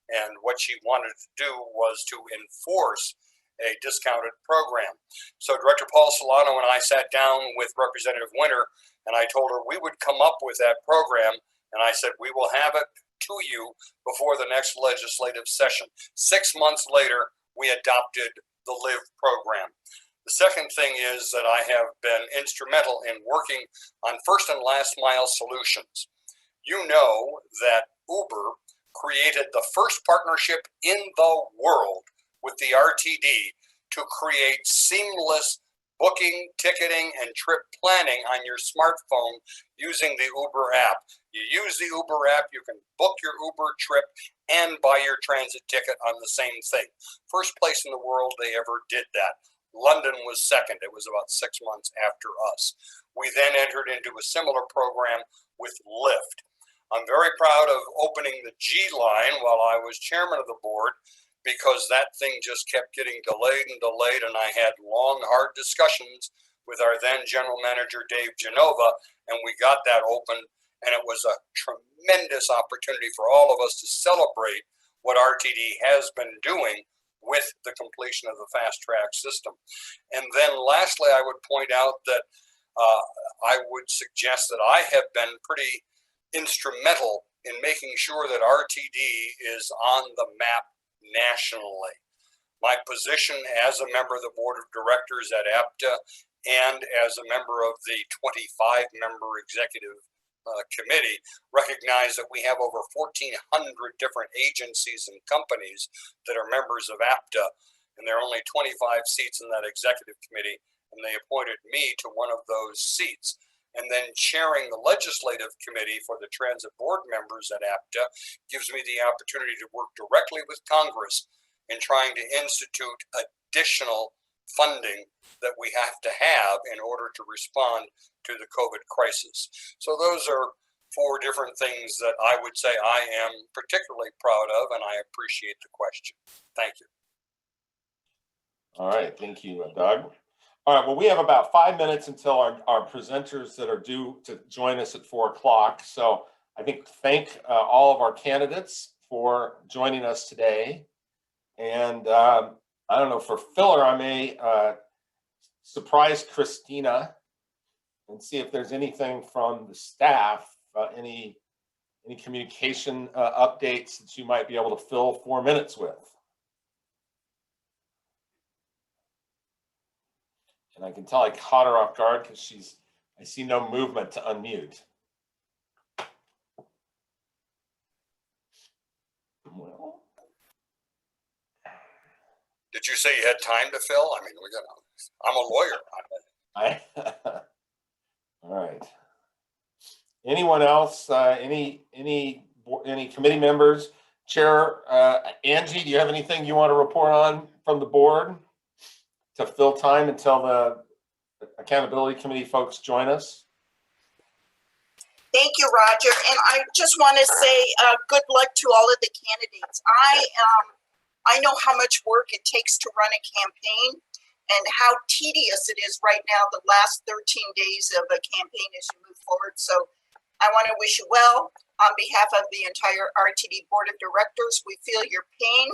and what she wanted to do was to enforce a discounted program. So Director Paul Solano and I sat down with Representative Winter, and I told her we would come up with that program, and I said we will have it to you before the next legislative session. 6 months later, we adopted the LIVE program. The second thing is that I have been instrumental in working on first and last mile solutions. You know that Uber created the first partnership in the world with the RTD to create seamless booking, ticketing, and trip planning on your smartphone using the Uber app. You use the Uber app, you can book your Uber trip and buy your transit ticket on the same thing. First place in the world they ever did that. London was second. It was about 6 months after us. We then entered into a similar program with Lyft. I'm very proud of opening the G line while I was chairman of the board because that thing just kept getting delayed and delayed, and I had long, hard discussions with our then general manager, Dave Genova, and we got that open, and it was a tremendous opportunity for all of us to celebrate what RTD has been doing with the completion of the fast track system. And then lastly, I would point out that I would suggest that I have been pretty instrumental in making sure that RTD is on the map nationally. My position as a member of the board of directors at APTA and as a member of the 25-member executive committee recognize that we have over 1,400 different agencies and companies that are members of APTA, and there are only 25 seats in that executive committee, and they appointed me to one of those seats. And then chairing the legislative committee for the transit board members at APTA gives me the opportunity to work directly with Congress in trying to institute additional funding that we have to have in order to respond to the COVID crisis. So those are 4 different things that I would say I am particularly proud of, and I appreciate the question. Thank you. All right, thank you, Doug. All right, well, we have about 5 minutes until our presenters that are due to join us at 4 o'clock. So I think thank all of our candidates for joining us today. And I don't know, for filler, I may surprise Christina and see if there's anything from the staff, any communication updates that you might be able to fill 4 minutes with. And I can tell I caught her off guard because I see no movement to unmute. Well, Did you say you had time to fill? I mean, I'm a lawyer. All right. Anyone else? Any committee members? Chair Angie, do you have anything you want to report on from the board to fill time until the accountability committee folks join us? Thank you, Roger. And I just want to say good luck to all of the candidates. I know how much work it takes to run a campaign and how tedious it is right now, the last 13 days of a campaign as you move forward. So I want to wish you well. On behalf of the entire RTD Board of Directors, we feel your pain.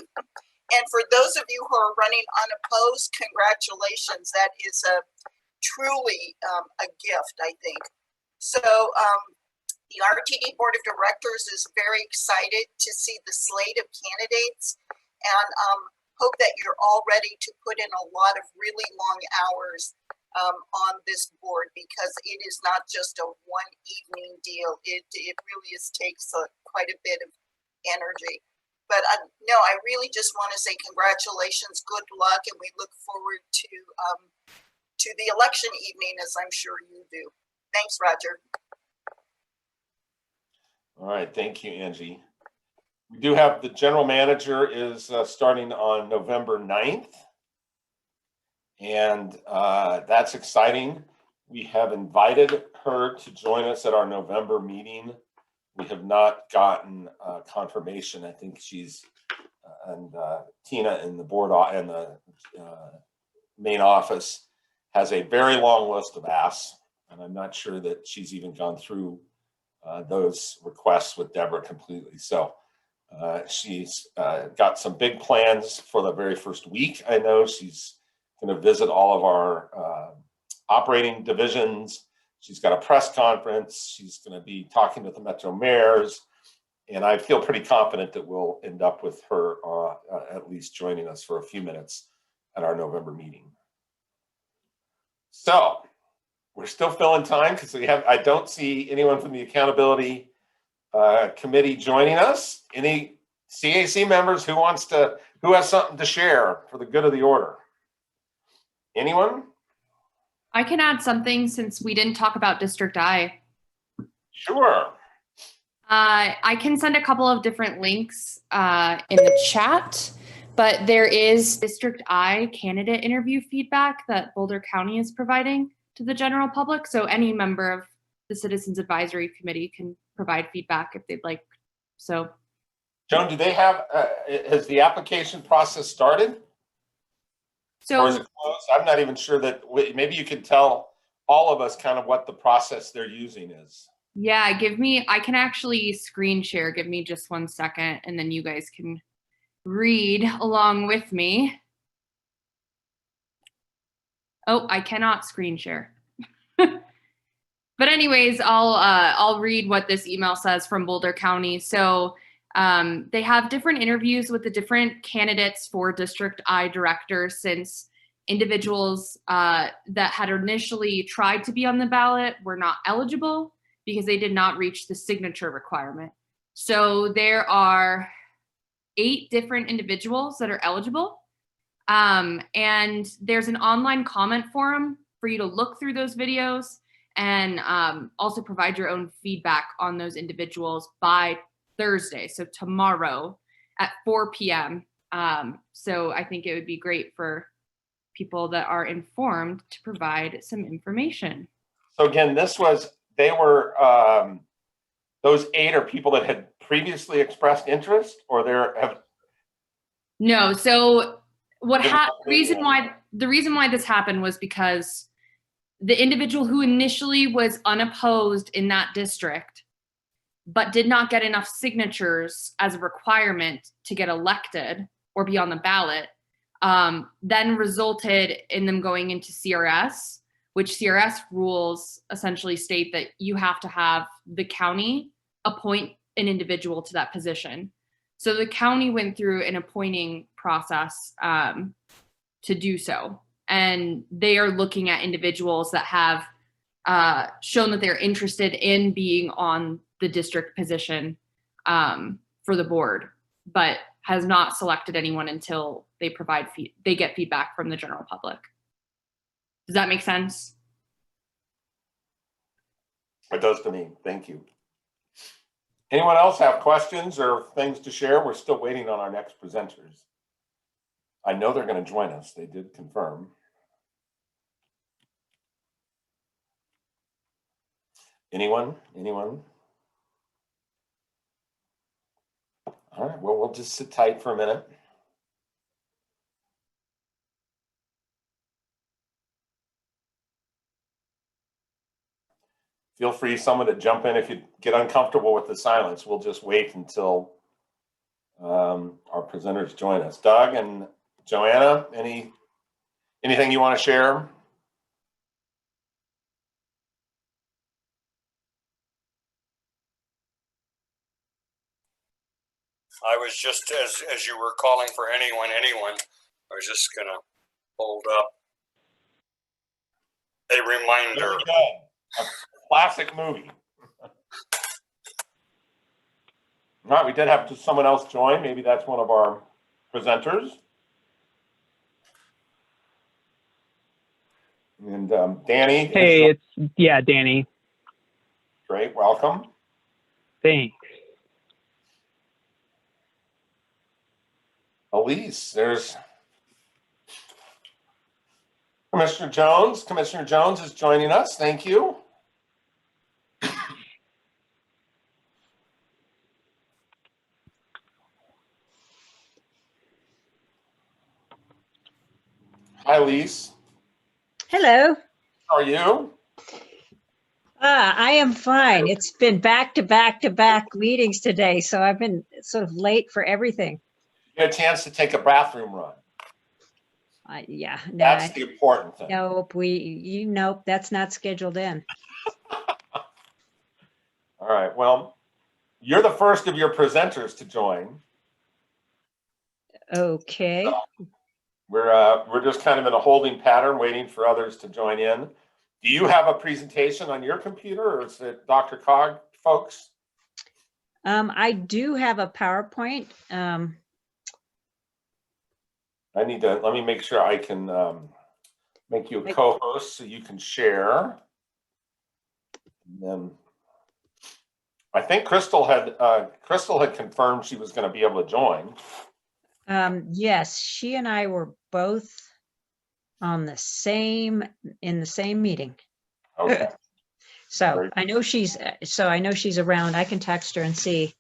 And for those of you who are running unopposed, congratulations. That is truly a gift, I think. So the RTD Board of Directors is very excited to see the slate of candidates and hope that you're all ready to put in a lot of really long hours on this board, because it is not just a one evening deal. It really takes quite a bit of energy. But no, I really just want to say congratulations, good luck, and we look forward to the election evening, as I'm sure you do. Thanks, Roger. All right, thank you, Angie. We do have the general manager is starting on November 9th. And that's exciting. We have invited her to join us at our November meeting. We have not gotten confirmation. I think she's, and Tina in the board and the main office has a very long list of asks. And I'm not sure that she's even gone through those requests with Deborah completely. So she's got some big plans for the very first week. I know she's going to visit all of our operating divisions. She's got a press conference. She's going to be talking with the Metro mayors. And I feel pretty confident that we'll end up with her at least joining us for a few minutes at our November meeting. So we're still filling time because I don't see anyone from the accountability committee joining us. Any CAC members who has something to share for the good of the order? Anyone? I can add something since we didn't talk about District I. Sure. I can send a couple of different links in the chat, but there is District I candidate interview feedback that Boulder County is providing to the general public. So any member of the Citizens Advisory Committee can provide feedback if they'd like. So, Joan, do they have, has the application process started? So, or is it closed? I'm not even sure that, maybe you could tell all of us kind of what the process they're using is. yeah, I can actually screen share. Give me just 1 second and then you guys can read along with me. Oh, I cannot screen share. But anyways, I'll read what this email says from Boulder County. So they have different interviews with the different candidates for District I director, since individuals that had initially tried to be on the ballot were not eligible because they did not reach the signature requirement. So there are 8 different individuals that are eligible. And there's an online comment forum for you to look through those videos and also provide your own feedback on those individuals by Thursday, so tomorrow at 4 p.m. So I think it would be great for people that are informed to provide some information. So again, they were, those 8 are people that had previously expressed interest, or No, so the reason why this happened was because the individual who initially was unopposed in that district, but did not get enough signatures as a requirement to get elected or be on the ballot, then resulted in them going into CRS, which CRS rules essentially state that you have to have the county appoint an individual to that position. So the county went through an appointing process to do so. And they are looking at individuals that have shown that they're interested in being on the district position for the board, but has not selected anyone until they they get feedback from the general public. Does that make sense? It does to me. Thank you. Anyone else have questions or things to share? We're still waiting on our next presenters. I know they're going to join us. They did confirm. Anyone? Anyone? All right, well, we'll just sit tight for a minute. Feel free, someone, to jump in if you get uncomfortable with the silence. We'll just wait until our presenters join us. Doug and Joanna, anything you want to share? I was just, as you were calling for anyone, I was just gonna hold up a reminder. Very good. A classic movie. All right, we did have someone else join. Maybe that's one of our presenters. And Danny. Hey, it's Danny. Great, welcome. Thanks. Elise, there's Commissioner Jones. Commissioner Jones is joining us. Thank you. Hi, Elise. Hello. How are you? I am fine. It's been back to back to back meetings today, so I've been sort of late for everything. You had a chance to take a bathroom run. Yeah, no, That's the important thing. nope. Nope. That's not scheduled in. All right. Well, you're the first of your presenters to join. Okay. So we're just kind of in a holding pattern, waiting for others to join in. Do you have a presentation on your computer, or is it Dr. Cog, folks? I do have a PowerPoint. Let me make sure I can make you a co-host so you can share. And then I think Crystal had confirmed she was going to be able to join. Yes, she and I were both on in the same meeting. Okay. So I know she's around. I can text her and see.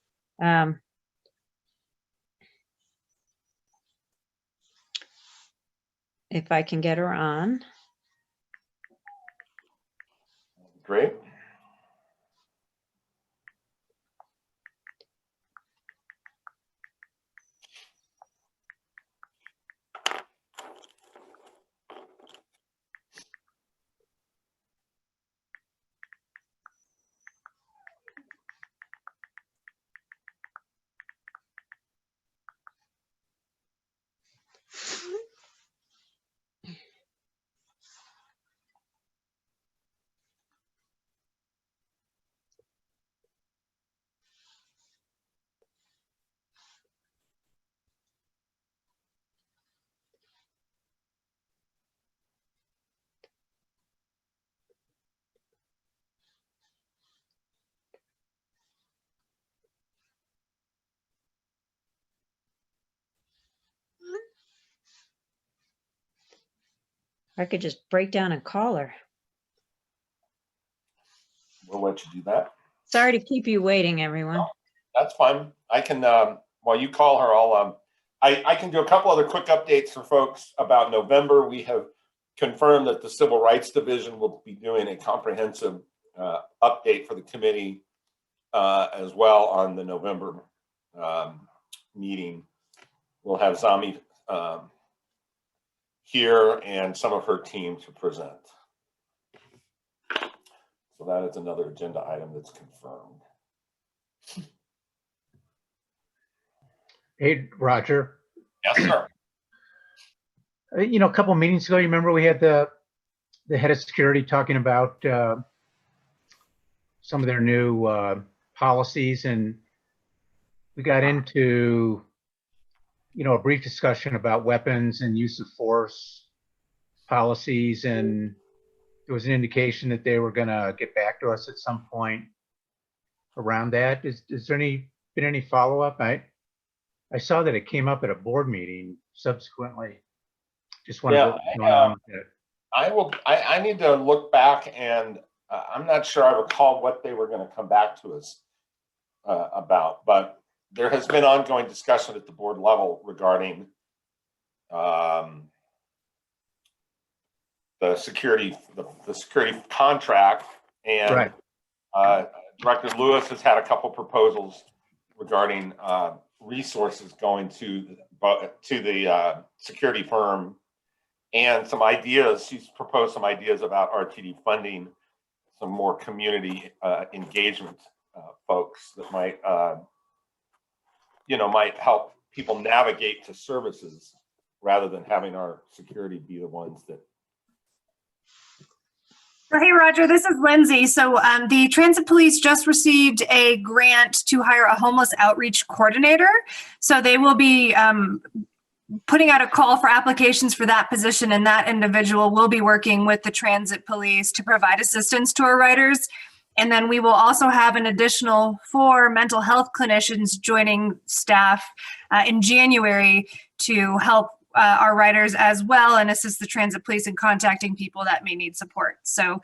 If I can get her on. Great. I could just break down and call her. We'll let you do that. Sorry to keep you waiting, everyone. No, that's fine. I can, while you call her, I can do a couple other quick updates for folks about November. We have confirmed that the Civil Rights Division will be doing a comprehensive update for the committee as well on the November meeting. We'll have Zami here and some of her team to present. So that is another agenda item that's confirmed. Hey, Roger. Yes, sir. You know, a couple of meetings ago, you remember we had the head of security talking about some of their new policies, and we got into, you know, a brief discussion about weapons and use of force policies, and there was an indication that they were going to get back to us at some point around that. Is there been any follow-up? I saw that it came up at a board meeting subsequently. Just wondered what was going on with it. I need to look back, and I'm not sure I recall what they were going to come back to us about, but there has been ongoing discussion at the board level regarding the security contract, and right. Director Lewis has had a couple proposals regarding resources going to the security firm, and some ideas. She's proposed some ideas about RTD funding some more community engagement folks that might might help people navigate to services rather than having our security be the ones that. Hey, Roger, this is Lindsay. So the Transit Police just received a grant to hire a homeless outreach coordinator. So they will be putting out a call for applications for that position, and that individual will be working with the Transit Police to provide assistance to our riders. And then we will also have an additional 4 mental health clinicians joining staff in January to help our riders as well and assist the Transit Police in contacting people that may need support. So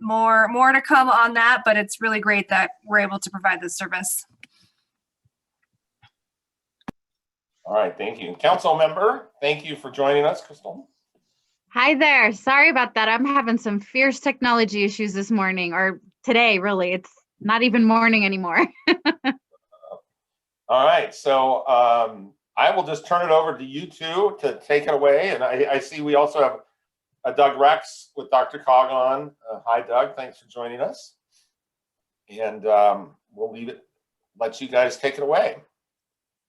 more to come on that, but it's really great that we're able to provide this service. All right, thank you. Council member, thank you for joining us, Crystal. Hi there. Sorry about that. I'm having some fierce technology issues this morning, or today, really. It's not even morning anymore. All right, so I will just turn it over to you two to take it away. And I see we also have Doug Rex with Dr. Cog on. Hi, Doug. Thanks for joining us. And we'll let you guys take it away.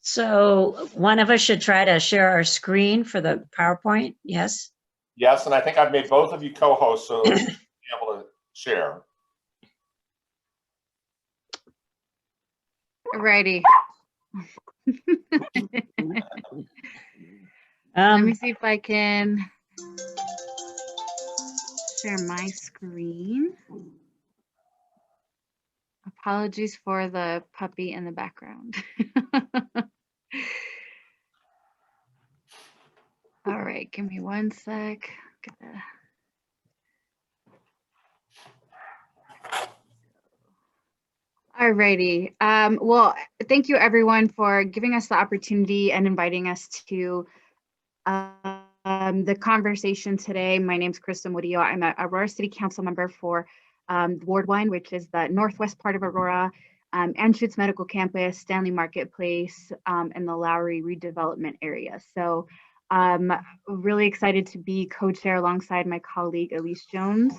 So one of us should try to share our screen for the PowerPoint. Yes. Yes, and I think I've made both of you co-hosts, so you'll be able to share. Alrighty. Let me see if I can share my screen. Apologies for the puppy in the background. All right, give me one sec. Alrighty. Well, thank you everyone for giving us the opportunity and inviting us to the conversation today. My name is Krista Murillo. I'm a Aurora City Council member for Ward 1, which is the northwest part of Aurora, Anschutz Medical Campus, Stanley Marketplace, and the Lowry redevelopment area. So I'm really excited to be co-chair alongside my colleague Elise Jones,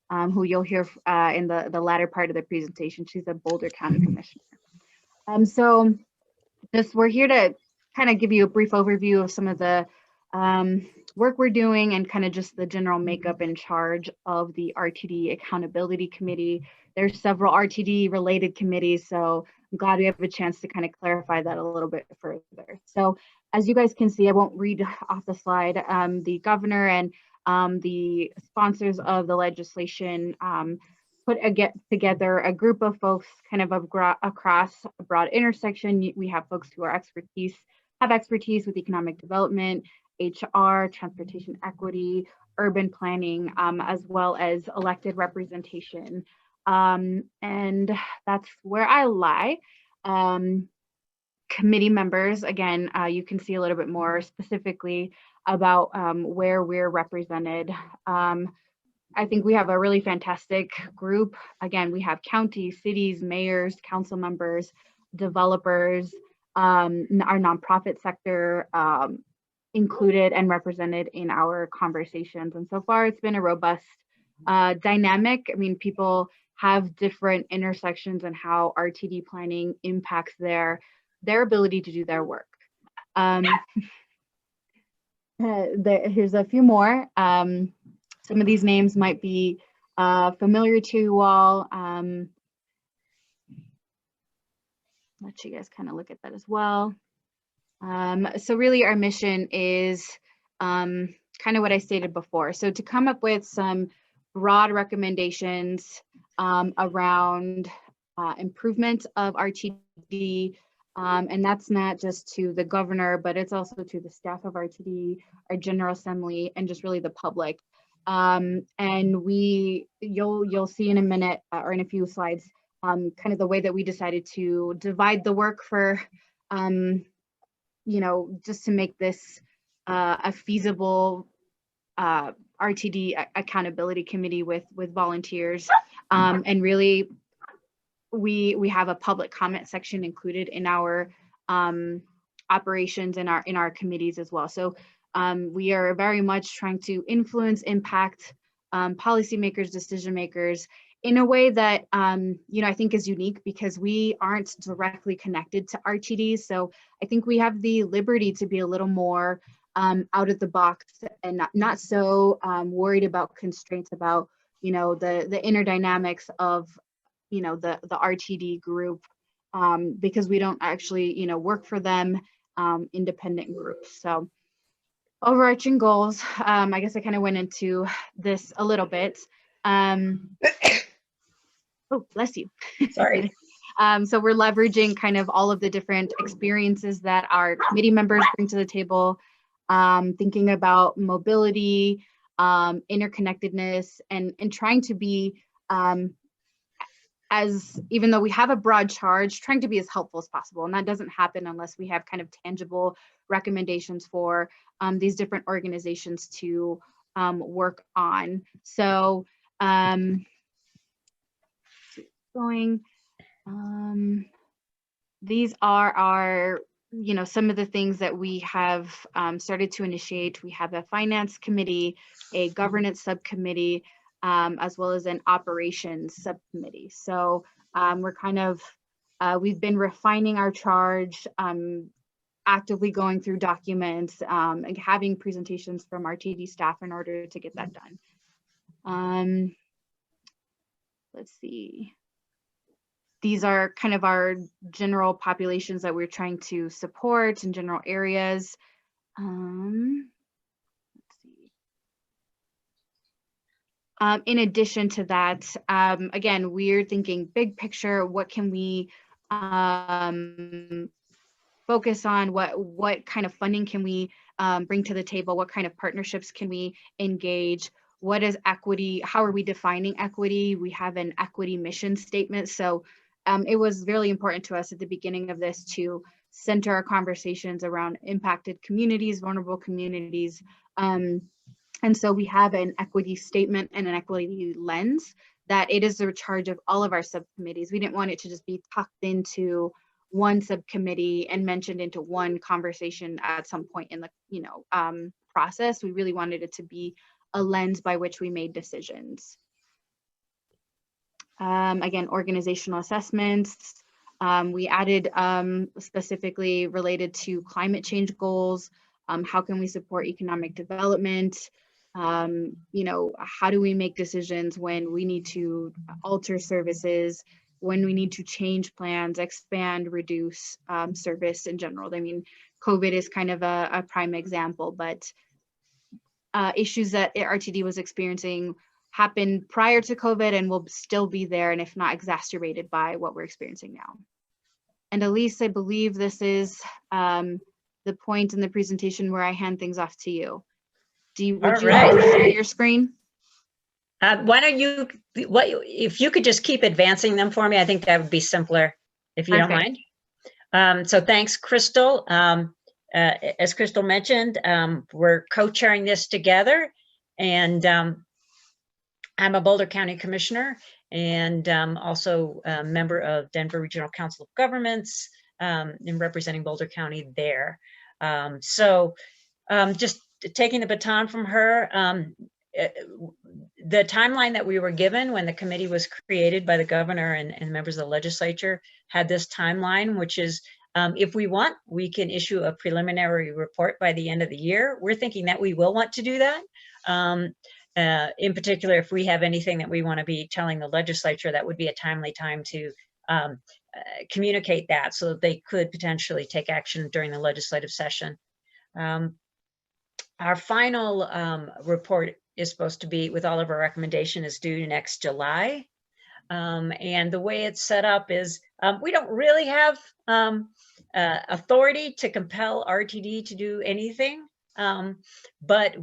who you'll hear in the latter part of the presentation. She's a Boulder County Commissioner. So we're here to kind of give you a brief overview of some of the work we're doing and kind of just the general makeup and charge of the RTD Accountability Committee. There's several RTD related committees, so I'm glad we have a chance to kind of clarify that a little bit further. So as you guys can see, I won't read off the slide, the governor and the sponsors of the legislation put together a group of folks kind of across a broad intersection. We have folks who are expertise with economic development, HR, transportation equity, urban planning, as well as elected representation. And that's where I lie. Committee members, again, you can see a little bit more specifically about where we're represented. I think we have a really fantastic group. Again, we have counties, cities, mayors, council members, developers, our nonprofit sector included and represented in our conversations. And so far, it's been a robust dynamic. I mean, people have different intersections and how RTD planning impacts their ability to do their work. Here's a few more. Some of these names might be familiar to you all. Let you guys kind of look at that as well. So really our mission is kind of what I stated before. So to come up with some broad recommendations around improvement of RTD, and that's not just to the governor, but it's also to the staff of RTD, our General Assembly, and just really the public. And you'll see in a minute or in a few slides, kind of the way that we decided to divide the work for, just to make this a feasible RTD accountability committee with volunteers. And really, we have a public comment section included in our operations in our committees as well. So we are very much trying to influence, impact policymakers, decision makers in a way that I think is unique because we aren't directly connected to RTDs. So I think we have the liberty to be a little more out of the box and not so worried about constraints about the inner dynamics of the RTD group because we don't actually work for them, independent groups. So overarching goals, I guess I kind of went into this a little bit. Oh, bless you. Sorry. So we're leveraging kind of all of the different experiences that our committee members bring to the table, thinking about mobility, interconnectedness, and trying to be even though we have a broad charge, trying to be as helpful as possible. And that doesn't happen unless we have kind of tangible recommendations for these different organizations to work on. So these are our, some of the things that we have started to initiate. We have a finance committee, a governance subcommittee, as well as an operations subcommittee. So we're kind of, we've been refining our charge, actively going through documents and having presentations from our RTD staff in order to get that done. Let's see. These are kind of our general populations that we're trying to support in general areas. Let's see. In addition to that, again, we're thinking big picture. What can we focus on? What kind of funding can we bring to the table? What kind of partnerships can we engage? What is equity? How are we defining equity? We have an equity mission statement. So it was really important to us at the beginning of this to center our conversations around impacted communities, vulnerable communities. And so we have an equity statement and an equity lens that it is the charge of all of our subcommittees. We didn't want it to just be tucked into one subcommittee and mentioned into one conversation at some point in the process. We really wanted it to be a lens by which we made decisions. Again, organizational assessments. We added specifically related to climate change goals. How can we support economic development? How do we make decisions when we need to alter services, when we need to change plans, expand, reduce service in general? I mean, COVID is kind of a prime example, but issues that RTD was experiencing happened prior to COVID and will still be there, and if not exacerbated by what we're experiencing now. And Elise, I believe this is the point in the presentation where I hand things off to you. would you right. like to share your screen? Why don't you, if you could just keep advancing them for me, I think that would be simpler, if you don't Perfect. mind. So thanks, Crystal. As Crystal mentioned, we're co-chairing this together, and I'm a Boulder County Commissioner and also a member of Denver Regional Council of Governments and representing Boulder County there. Just taking the baton from her, the timeline that we were given when the committee was created by the governor and members of the legislature had this timeline, which is if we want, we can issue a preliminary report by the end of the year. We're thinking that we will want to do that. In particular, if we have anything that we want to be telling the legislature, that would be a timely time to communicate that so that they could potentially take action during the legislative session. Our final report is supposed to be, with all of our recommendation, is due next July. And the way it's set up is we don't really have authority to compel RTD to do anything, but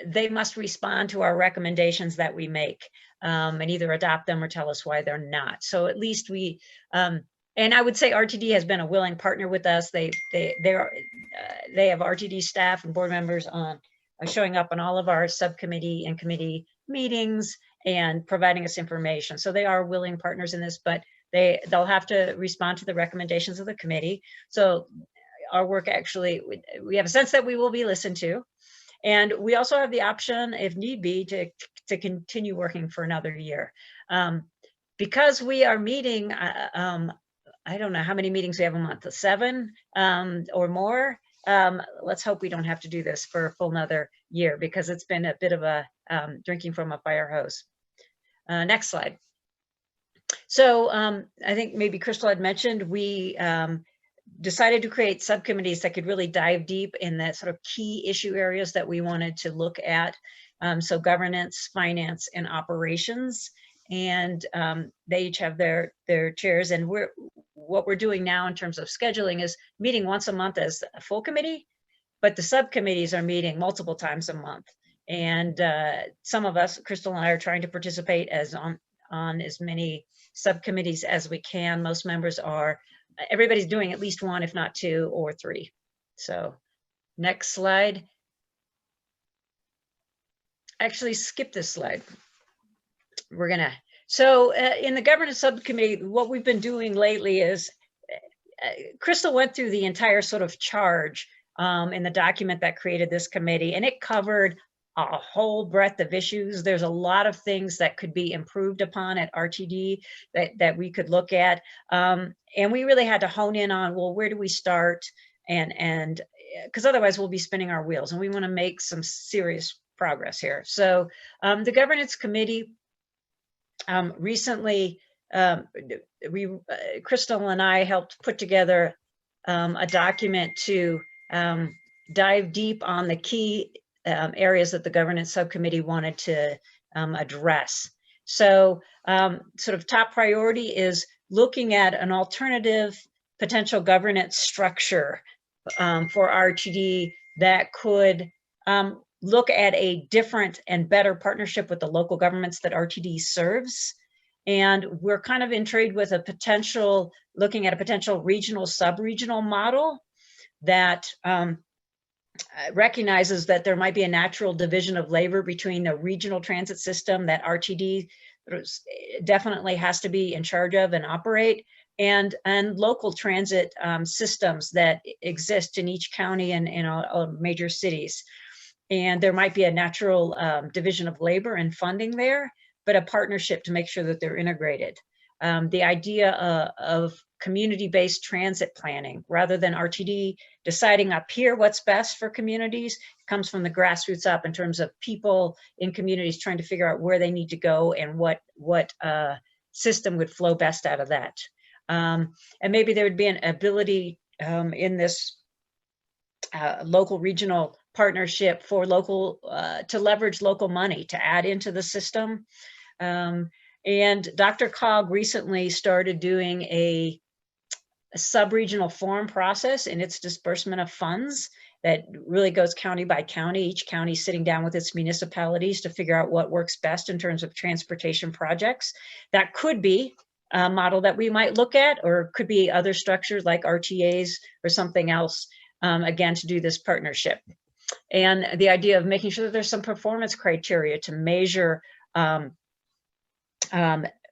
they must respond to our recommendations that we make and either adopt them or tell us why they're not. So at least we, and I would say RTD has been a willing partner with us. They have RTD staff and board members on showing up on all of our subcommittee and committee meetings and providing us information. So they are willing partners in this, but they'll have to respond to the recommendations of the committee. So our work actually, we have a sense that we will be listened to. And we also have the option, if need be, to continue working for another year. Because we are meeting, I don't know how many meetings we have a month, 7 or more. Let's hope we don't have to do this for a full another year, because it's been a bit of a drinking from a fire hose. Next slide. So I think maybe Crystal had mentioned, we decided to create subcommittees that could really dive deep in that sort of key issue areas that we wanted to look at. So governance, finance, and operations. And they each have their chairs. And what we're doing now in terms of scheduling is meeting once a month as a full committee, but the subcommittees are meeting multiple times a month. And some of us, Crystal and I, are trying to participate on as many subcommittees as we can. Most members are, everybody's doing at least one, if not 2 or 3. So next slide. Actually, skip this slide. We're gonna, so in the governance subcommittee, what we've been doing lately is, Crystal went through the entire sort of charge in the document that created this committee, and it covered a whole breadth of issues. There's a lot of things that could be improved upon at RTD that we could look at. And we really had to hone in on, well, where do we start? And because otherwise we'll be spinning our wheels, and we want to make some serious progress here. So the governance committee recently, Crystal and I helped put together a document to dive deep on the key areas that the governance subcommittee wanted to address. So sort of top priority is looking at an alternative potential governance structure for RTD that could look at a different and better partnership with the local governments that RTD serves. And we're kind of intrigued with a potential, looking at a potential regional, sub-regional model that recognizes that there might be a natural division of labor between the regional transit system that RTD definitely has to be in charge of and operate, and local transit systems that exist in each county and in all major cities. And there might be a natural division of labor and funding there, but a partnership to make sure that they're integrated. The idea of community-based transit planning, rather than RTD deciding up here what's best for communities, comes from the grassroots up in terms of people in communities trying to figure out where they need to go and what system would flow best out of that. And maybe there would be an ability in this local regional partnership for local, to leverage local money to add into the system. And Dr. Cog recently started doing a sub-regional forum process in its disbursement of funds. that really goes county by county, each county sitting down with its municipalities to figure out what works best in terms of transportation projects. That could be a model that we might look at, or could be other structures like RTAs or something else, again, to do this partnership. And the idea of making sure that there's some performance criteria to measure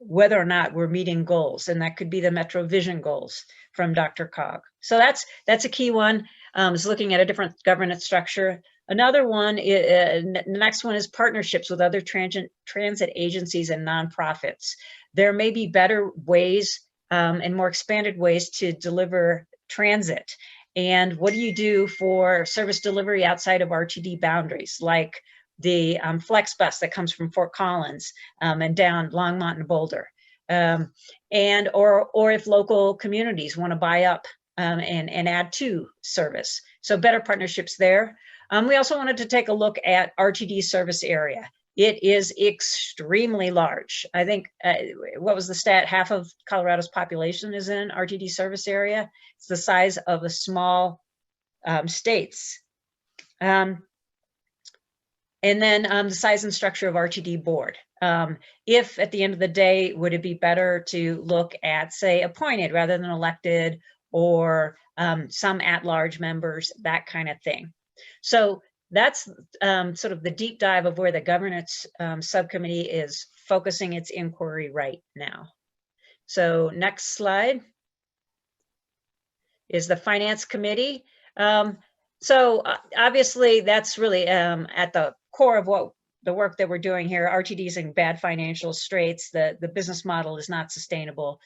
whether or not we're meeting goals, and that could be the Metro Vision goals from Dr.Cog. So that's a key one, is looking at a different governance structure. Another one, the next one is partnerships with other transit agencies and nonprofits. There may be better ways and more expanded ways to deliver transit. And what do you do for service delivery outside of RTD boundaries, like the flex bus that comes from Fort Collins and down Longmont and Boulder, or if local communities want to buy up and add to service. So better partnerships there. We also wanted to take a look at RTD service area. It is extremely large. I think, what was the stat? Half of Colorado's population is in RTD service area. It's the size of the small states. And then the size and structure of RTD board. If at the end of the day, would it be better to look at, say, appointed rather than elected, or some at-large members, that kind of thing. So that's sort of the deep dive of where the governance subcommittee is focusing its inquiry right now. So next slide is the finance committee. So obviously that's really at the core of what the work that we're doing here. RTD is in bad financial straits. The business model is not sustainable.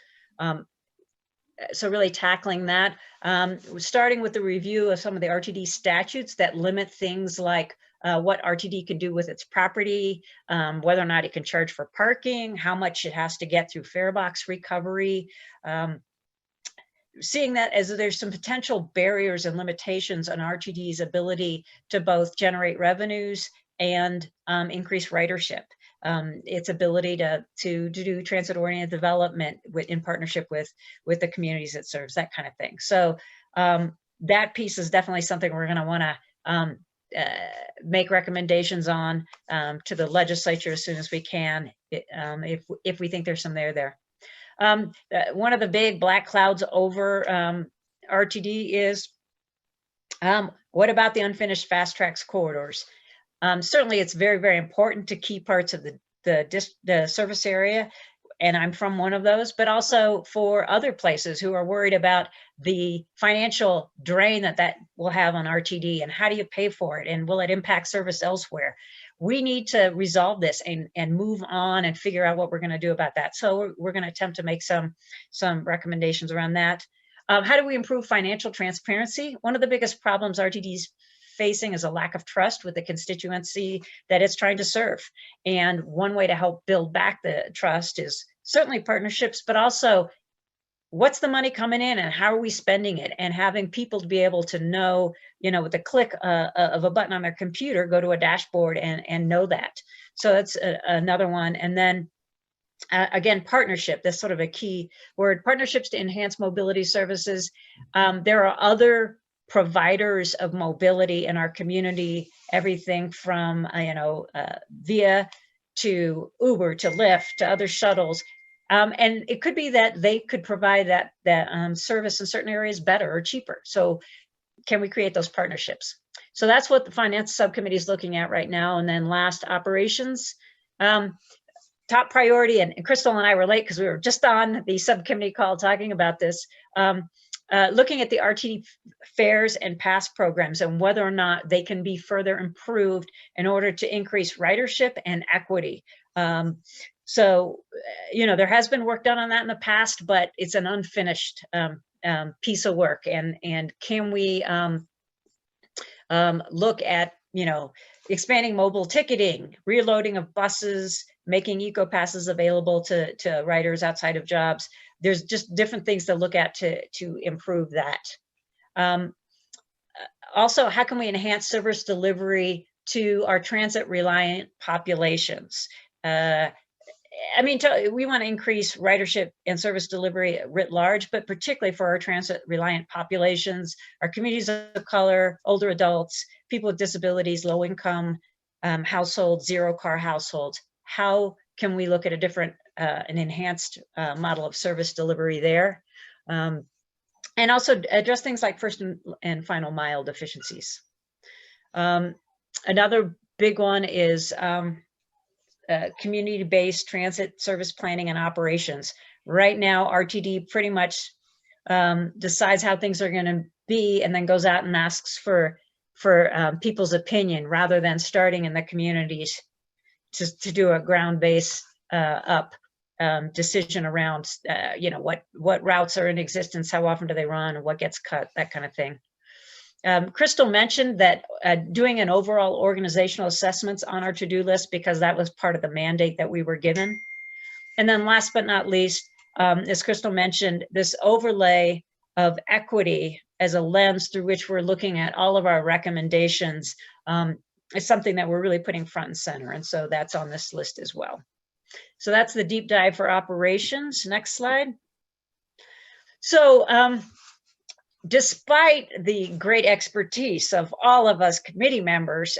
So really tackling that, we're starting with the review of some of the RTD statutes that limit things like what RTD can do with its property, whether or not it can charge for parking, how much it has to get through fare box recovery. Seeing that as there's some potential barriers and limitations on RTD's ability to both generate revenues and increase ridership. Its ability to do transit-oriented development in partnership with the communities it serves, that kind of thing. So that piece is definitely something we're going to want to make recommendations on to the legislature as soon as we can, if we think there's some there. One of the big black clouds over RTD is what about the unfinished fast tracks corridors? Certainly, it's very, very important to key parts of the service area, and I'm from one of those, but also for other places who are worried about the financial drain that will have on RTD, and how do you pay for it, and will it impact service elsewhere? We need to resolve this and move on and figure out what we're going to do about that. So we're going to attempt to make some recommendations around that. How do we improve financial transparency? One of the biggest problems RTD's facing is a lack of trust with the constituency that it's trying to serve. And one way to help build back the trust is certainly partnerships, but also what's the money coming in and how are we spending it, and having people to be able to know, with a click of a button on their computer, go to a dashboard and know that. So that's another one. And then again, partnership, that's sort of a key word, partnerships to enhance mobility services. There are other providers of mobility in our community, everything from Via to Uber to Lyft to other shuttles, and it could be that they could provide that service in certain areas better or cheaper. So can we create those partnerships? So that's what the finance subcommittee is looking at right now. And then last, operations. Top priority, and Crystal and I were late because we were just on the subcommittee call talking about this. Looking at the RTD fares and pass programs and whether or not they can be further improved in order to increase ridership and equity. So, there has been work done on that in the past, but it's an unfinished piece of work. And can we look at, expanding mobile ticketing, reloading of buses, making eco-passes available to riders outside of jobs. There's just different things to look at to improve that. Also, how can we enhance service delivery to our transit-reliant populations? I mean, we want to increase ridership and service delivery writ large, but particularly for our transit-reliant populations, our communities of color, older adults, people with disabilities, low-income households, zero-car households. How can we look at a different, an enhanced model of service delivery there? And also address things like first and final mile deficiencies. Another big one is community-based transit service planning and operations. Right now, RTD pretty much decides how things are going to be and then goes out and asks for people's opinion rather than starting in the communities to do a ground-based up decision around, you know, what routes are in existence, how often do they run, what gets cut, that kind of thing. Crystal mentioned that doing an overall organizational assessments on our to-do list because that was part of the mandate that we were given. And then last but not least, as Crystal mentioned, this overlay of equity as a lens through which we're looking at all of our recommendations is something that we're really putting front and center. And so that's on this list as well. So that's the deep dive for operations. Next slide. So despite the great expertise of all of us committee members,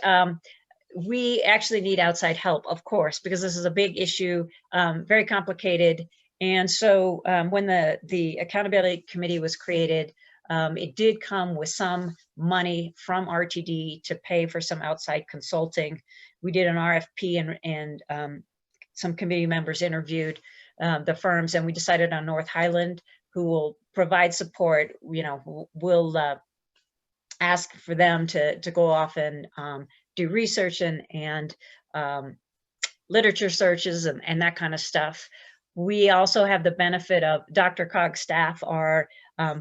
we actually need outside help, of course, because this is a big issue, very complicated. And so when the accountability committee was created, it did come with some money from RTD to pay for some outside consulting. We did an RFP and some committee members interviewed the firms, and we decided on North Highland, who will provide support. You know, we'll ask for them to go off and do research and literature searches and that kind of stuff. We also have the benefit of Dr. Cog's staff are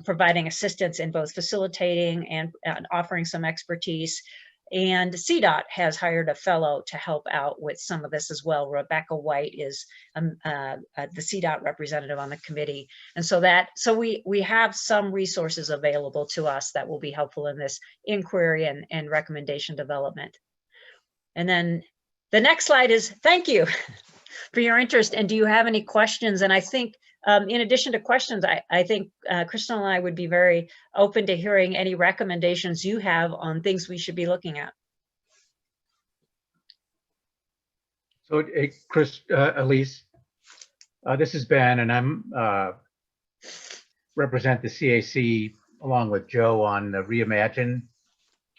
providing assistance in both facilitating and offering some expertise. And CDOT has hired a fellow to help out with some of this as well. Rebecca White is the CDOT representative on the committee. And so we have some resources available to us that will be helpful in this inquiry and recommendation development. And then the next slide is thank you for your interest. And do you have any questions? And I think in addition to questions, I think Crystal and I would be very open to hearing any recommendations you have on things we should be looking at. So, Elise, this is Ben, and I'm represent the CAC along with Joe on the Reimagine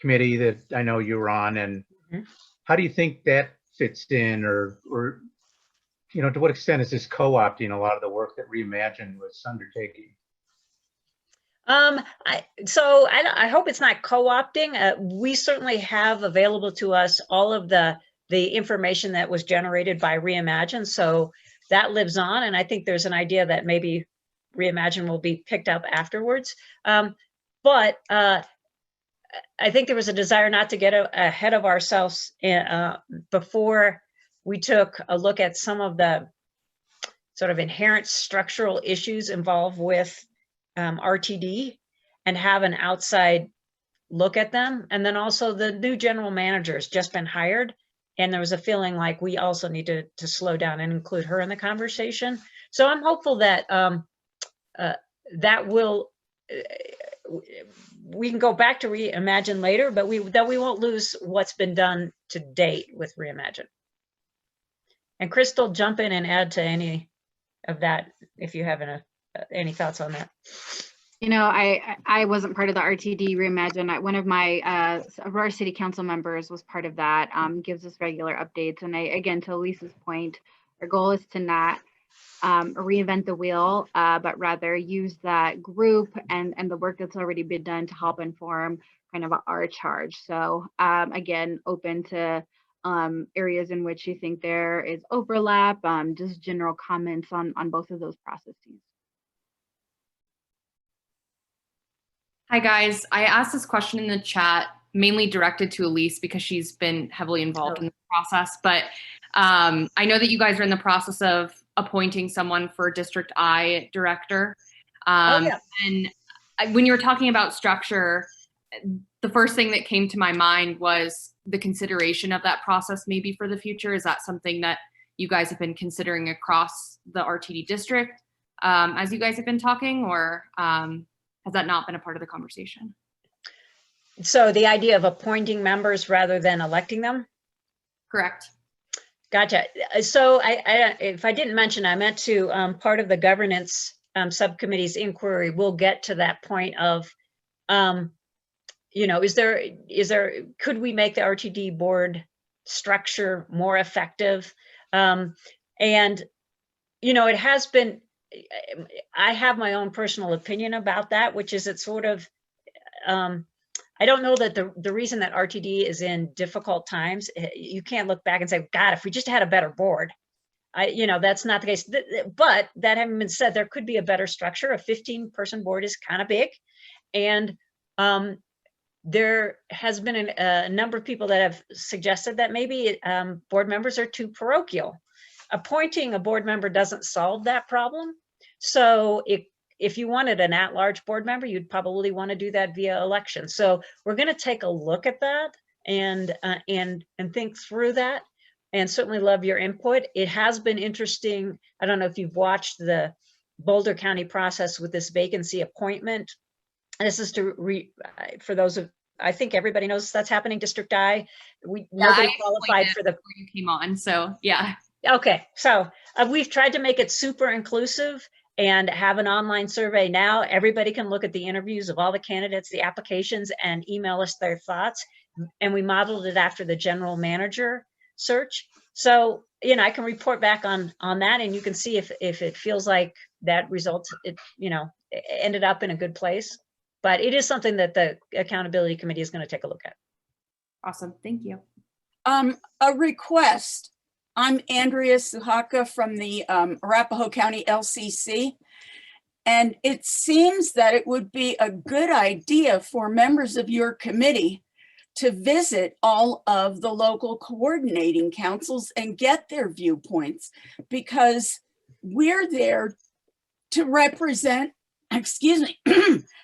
committee that I know you're on. And how do you think that fits in, or you know, to what extent is this co-opting a lot of the work that Reimagine was undertaking? I hope it's not co-opting. We certainly have available to us all of the information that was generated by Reimagine. So that lives on. And I think there's an idea that maybe Reimagine will be picked up afterwards. But I think there was a desire not to get ahead of ourselves before we took a look at some of the sort of inherent structural issues involved with RTD and have an outside look at them. And then also the new general manager has just been hired. And there was a feeling like we also need to slow down and include her in the conversation. So I'm hopeful that that will, we can go back to Reimagine later, but that we won't lose what's been done to date with Reimagine. And Crystal, jump in and add to any of that if you have any thoughts on that. You know, I wasn't part of the RTD Reimagine. One of my Aurora City Council members was part of that, gives us regular updates. And again, to Elisa's point, our goal is to not reinvent the wheel, but rather use that group and the work that's already been done to help inform kind of our charge. So again, open to areas in which you think there is overlap, just general comments on both of those processes. Hi guys, I asked this question in the chat, mainly directed to Elise because she's been heavily involved in the process, but I know that you guys are in the process of appointing someone for District I director. And when you were talking about structure, the first thing that came to my mind was the consideration of that process maybe for the future. Is that something that you guys have been considering across the RTD district as you guys have been talking, or has that not been a part of the conversation? So the idea of appointing members rather than electing them? Correct. Gotcha. So if I didn't mention, I meant to, part of the governance subcommittee's inquiry, we'll get to that point of, you know, could we make the RTD board structure more effective? And, you know, it has been, I have my own personal opinion about that, which is it's sort of, I don't know that the reason that RTD is in difficult times, you can't look back and say, God, if we just had a better board, you know, that's not the case. But that having been said, there could be a better structure. A 15-person board is kind of big. And there has been a number of people that have suggested that maybe board members are too parochial. Appointing a board member doesn't solve that problem. So if you wanted an at-large board member, you'd probably want to do that via election. So we're going to take a look at that and think through that, and certainly love your input. It has been interesting. I don't know if you've watched the Boulder County process with this vacancy appointment. This is for those of, I think everybody knows that's happening, District I. Nobody qualified for the, before you came on, so yeah. Okay, so we've tried to make it super inclusive and have an online survey now. Everybody can look at the interviews of all the candidates, the applications, and email us their thoughts. And we modeled it after the general manager search. So, you know, I can report back on that, and you can see if it feels like that result, you know, ended up in a good place. But it is something that the accountability committee is going to take a look at. Awesome, thank you. A request. I'm Andrea Suhaka from the Arapahoe County LCC. And it seems that it would be a good idea for members of your committee to visit all of the local coordinating councils and get their viewpoints, because we're there to represent, excuse me,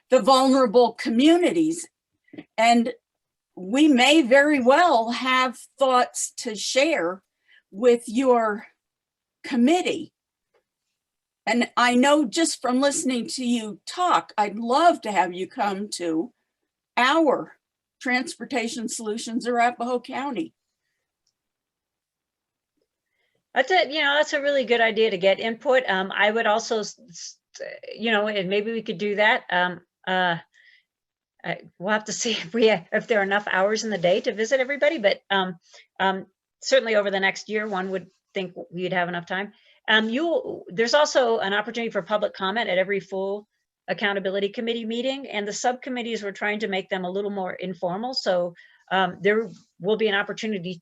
the vulnerable communities. And we may very well have thoughts to share with your committee. And I know just from listening to you talk, I'd love to have you come to our Transportation Solutions Arapahoe County. That's it. You know, that's a really good idea to get input. I would also, you know, and maybe we could do that. We'll have to see if there are enough hours in the day to visit everybody, but certainly over the next year, one would think we'd have enough time. There's also an opportunity for public comment at every full accountability committee meeting, and the subcommittees, we're trying to make them a little more informal. So there will be an opportunity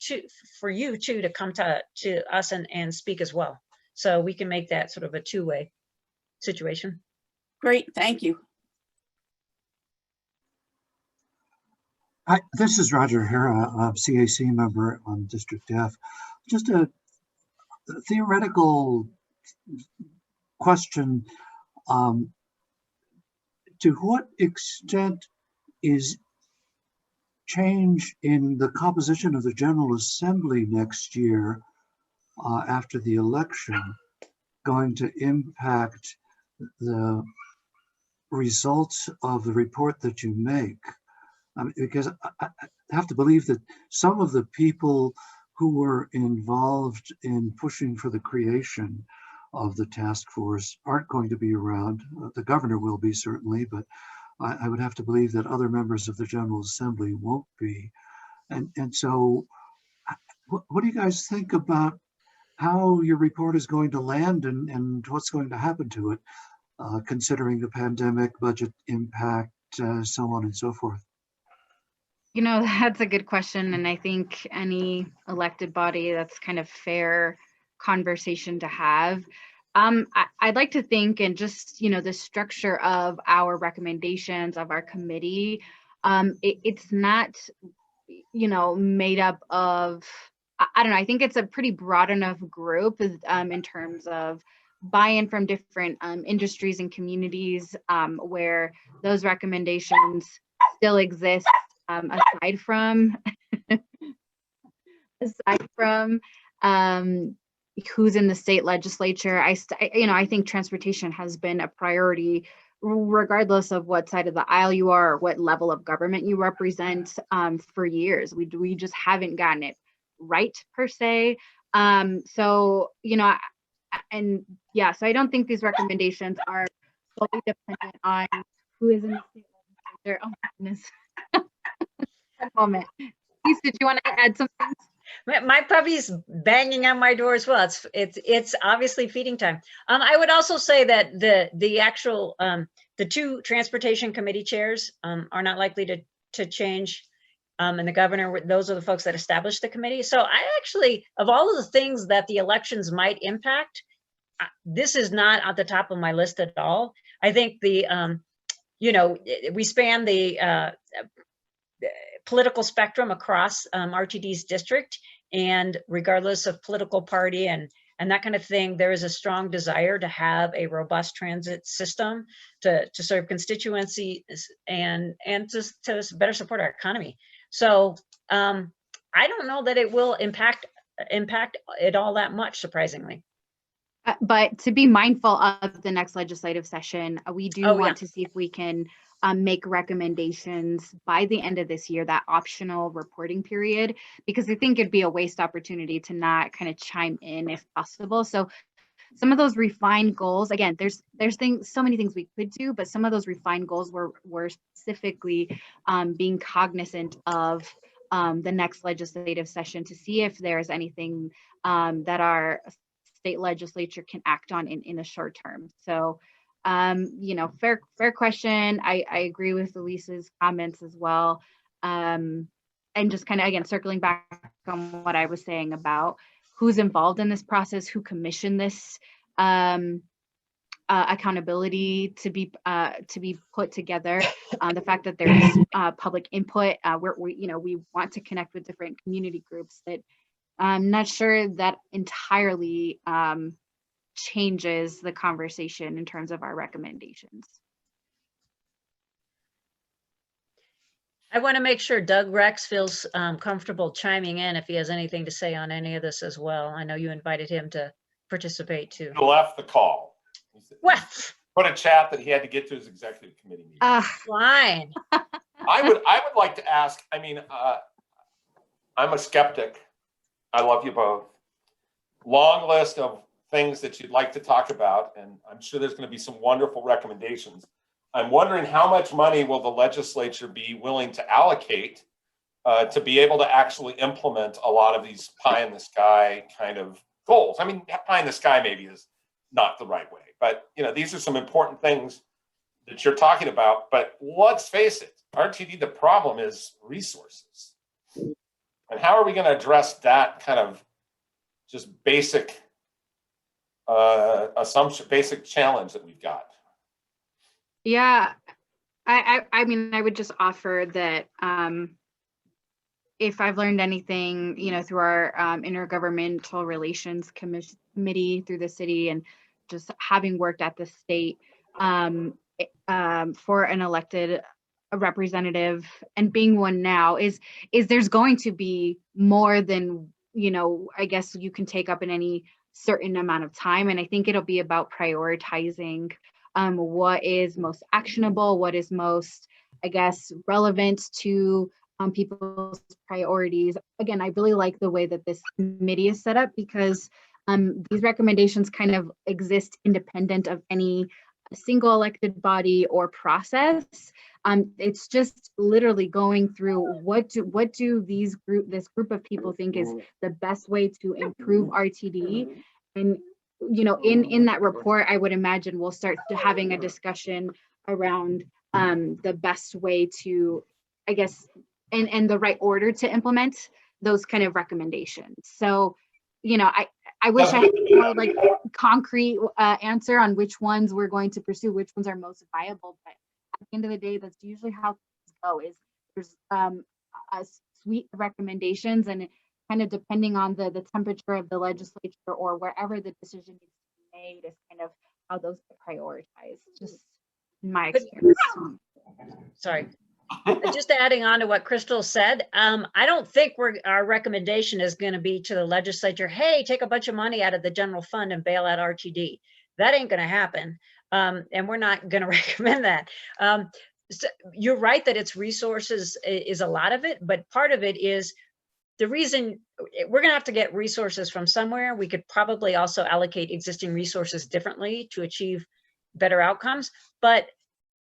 for you too to come to us and speak as well. So we can make that sort of a two-way situation. Great, thank you. This is Roger Hara, a CAC member on District F. Just a theoretical question. To what extent is change in the composition of the General Assembly next year after the election going to impact the results of the report that you make? Because I have to believe that some of the people who were involved in pushing for the creation of the task force aren't going to be around. The governor will be certainly, but I would have to believe that other members of the General Assembly won't be. And so what do you guys think about how your report is going to land and what's going to happen to it, considering the pandemic, budget impact, so on and so forth? You know, that's a good question. And I think any elected body, that's kind of fair conversation to have. I'd like to think, and just, you know, the structure of our recommendations of our committee, it's not, you know, made up of, I don't know, I think it's a pretty broad enough group in terms of buy-in from different industries and communities where those recommendations still exist. Aside from, who's in the state legislature. I think transportation has been a priority regardless of what side of the aisle you are or what level of government you represent, for years. We just haven't gotten it right per se. So, so I don't think these recommendations are solely dependent on who is in the state legislature. Oh my goodness. One moment. Lisa, did you want to add something? My puppy's banging on my door as well. It's obviously feeding time. I would also say that the actual the two transportation committee chairs are not likely to change. And the governor, those are the folks that established the committee. So I actually, of all of the things that the elections might impact, this is not at the top of my list at all. I think we span the political spectrum across RTD's district, and regardless of political party and that kind of thing, there is a strong desire to have a robust transit system to serve constituencies and to better support our economy. So I don't know that it will impact it all that much, surprisingly. But to be mindful of the next legislative session, we do want to see if we can make recommendations by the end of this year, that optional reporting period, because I think it'd be a waste opportunity to not kind of chime in if possible. So some of those refined goals, again, there's so many things we could do, but some of those refined goals were specifically being cognizant of the next legislative session to see if there's anything that our state legislature can act on in the short term. So, fair question. I agree with Elisa's comments as well. And just kind of, again, circling back on what I was saying about who's involved in this process, who commissioned this accountability to be put together, the fact that there's public input, we want to connect with different community groups. That I'm not sure that entirely changes the conversation in terms of our recommendations. I want to make sure Doug Rex feels comfortable chiming in if he has anything to say on any of this as well. I know you invited him to participate too. He left the call. What? Put a chat that he had to get to his executive committee meeting. Fine. I would like to ask, I'm a skeptic. I love you both. Long list of things that you'd like to talk about, and I'm sure there's going to be some wonderful recommendations. I'm wondering how much money will the legislature be willing to allocate to be able to actually implement a lot of these pie in the sky kind of goals. I mean, pie in the sky maybe is not the right way, but these are some important things that you're talking about. But let's face it, RTD, the problem is resources. And how are we going to address that kind of just basic assumption, basic challenge that we've got? Yeah, I mean, I would just offer that if I've learned anything, through our intergovernmental relations committee through the city, and just having worked at the state for an elected representative and being one now, is there's going to be more than, I guess you can take up in any certain amount of time. And I think it'll be about prioritizing what is most actionable, what is most, I guess, relevant to people's priorities. Again, I really like the way that this committee is set up, because these recommendations kind of exist independent of any single elected body or process. It's just literally going through what do this group of people think is the best way to improve RTD. And in that report, I would imagine we'll start having a discussion around the best way to, I guess, and the right order to implement those kind of recommendations. So, I wish I had more like concrete answer on which ones we're going to pursue, which ones are most viable. But at the end of the day, that's usually how things go. Is there's a suite of recommendations, and kind of depending on the temperature of the legislature or wherever the decision needs to be made is kind of how those get prioritized, just in my experience. Sorry. just adding on to what Crystal said, I don't think our recommendation is going to be to the legislature, hey, take a bunch of money out of the general fund and bail out RTD. That ain't going to happen. And we're not going to recommend that. So you're right that its resources is a lot of it, but part of it is the reason we're going to have to get resources from somewhere. We could probably also allocate existing resources differently to achieve better outcomes. But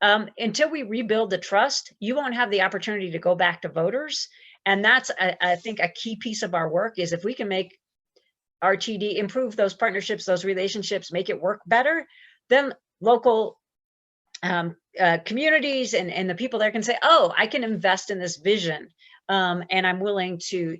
until we rebuild the trust, you won't have the opportunity to go back to voters. And that's, I think, a key piece of our work is if we can make RTD, improve those partnerships, those relationships, make it work better, then local communities and the people there can say, oh, I can invest in this vision. And I'm willing to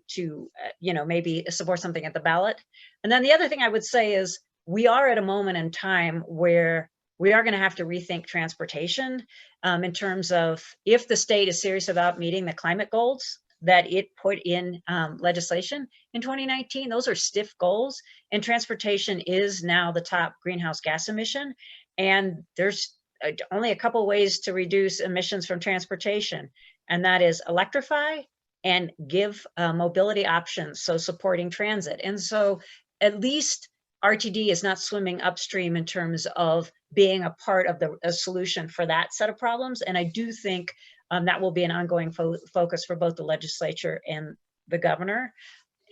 maybe support something at the ballot. And then the other thing I would say is we are at a moment in time where we are going to have to rethink transportation in terms of if the state is serious about meeting the climate goals that it put in legislation in 2019. Those are stiff goals, and transportation is now the top greenhouse gas emission. And there's only a couple ways to reduce emissions from transportation, and that is electrify and give mobility options, so supporting transit. And so at least RTD is not swimming upstream in terms of being a part of a solution for that set of problems. And I do think that will be an ongoing focus for both the legislature and the governor.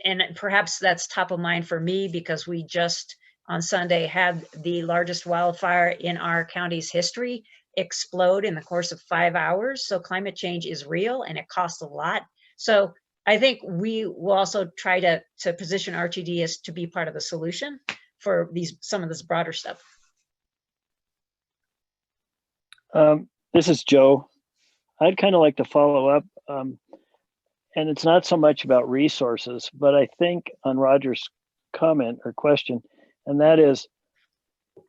And perhaps that's top of mind for me because we just on Sunday had the largest wildfire in our county's history explode in the course of 5 hours. So climate change is real and it costs a lot. So I think we will also try to position RTD as to be part of the solution for some of this broader stuff. This is Joe. I'd kind of like to follow up, and it's not so much about resources, but I think on Roger's comment or question, and that is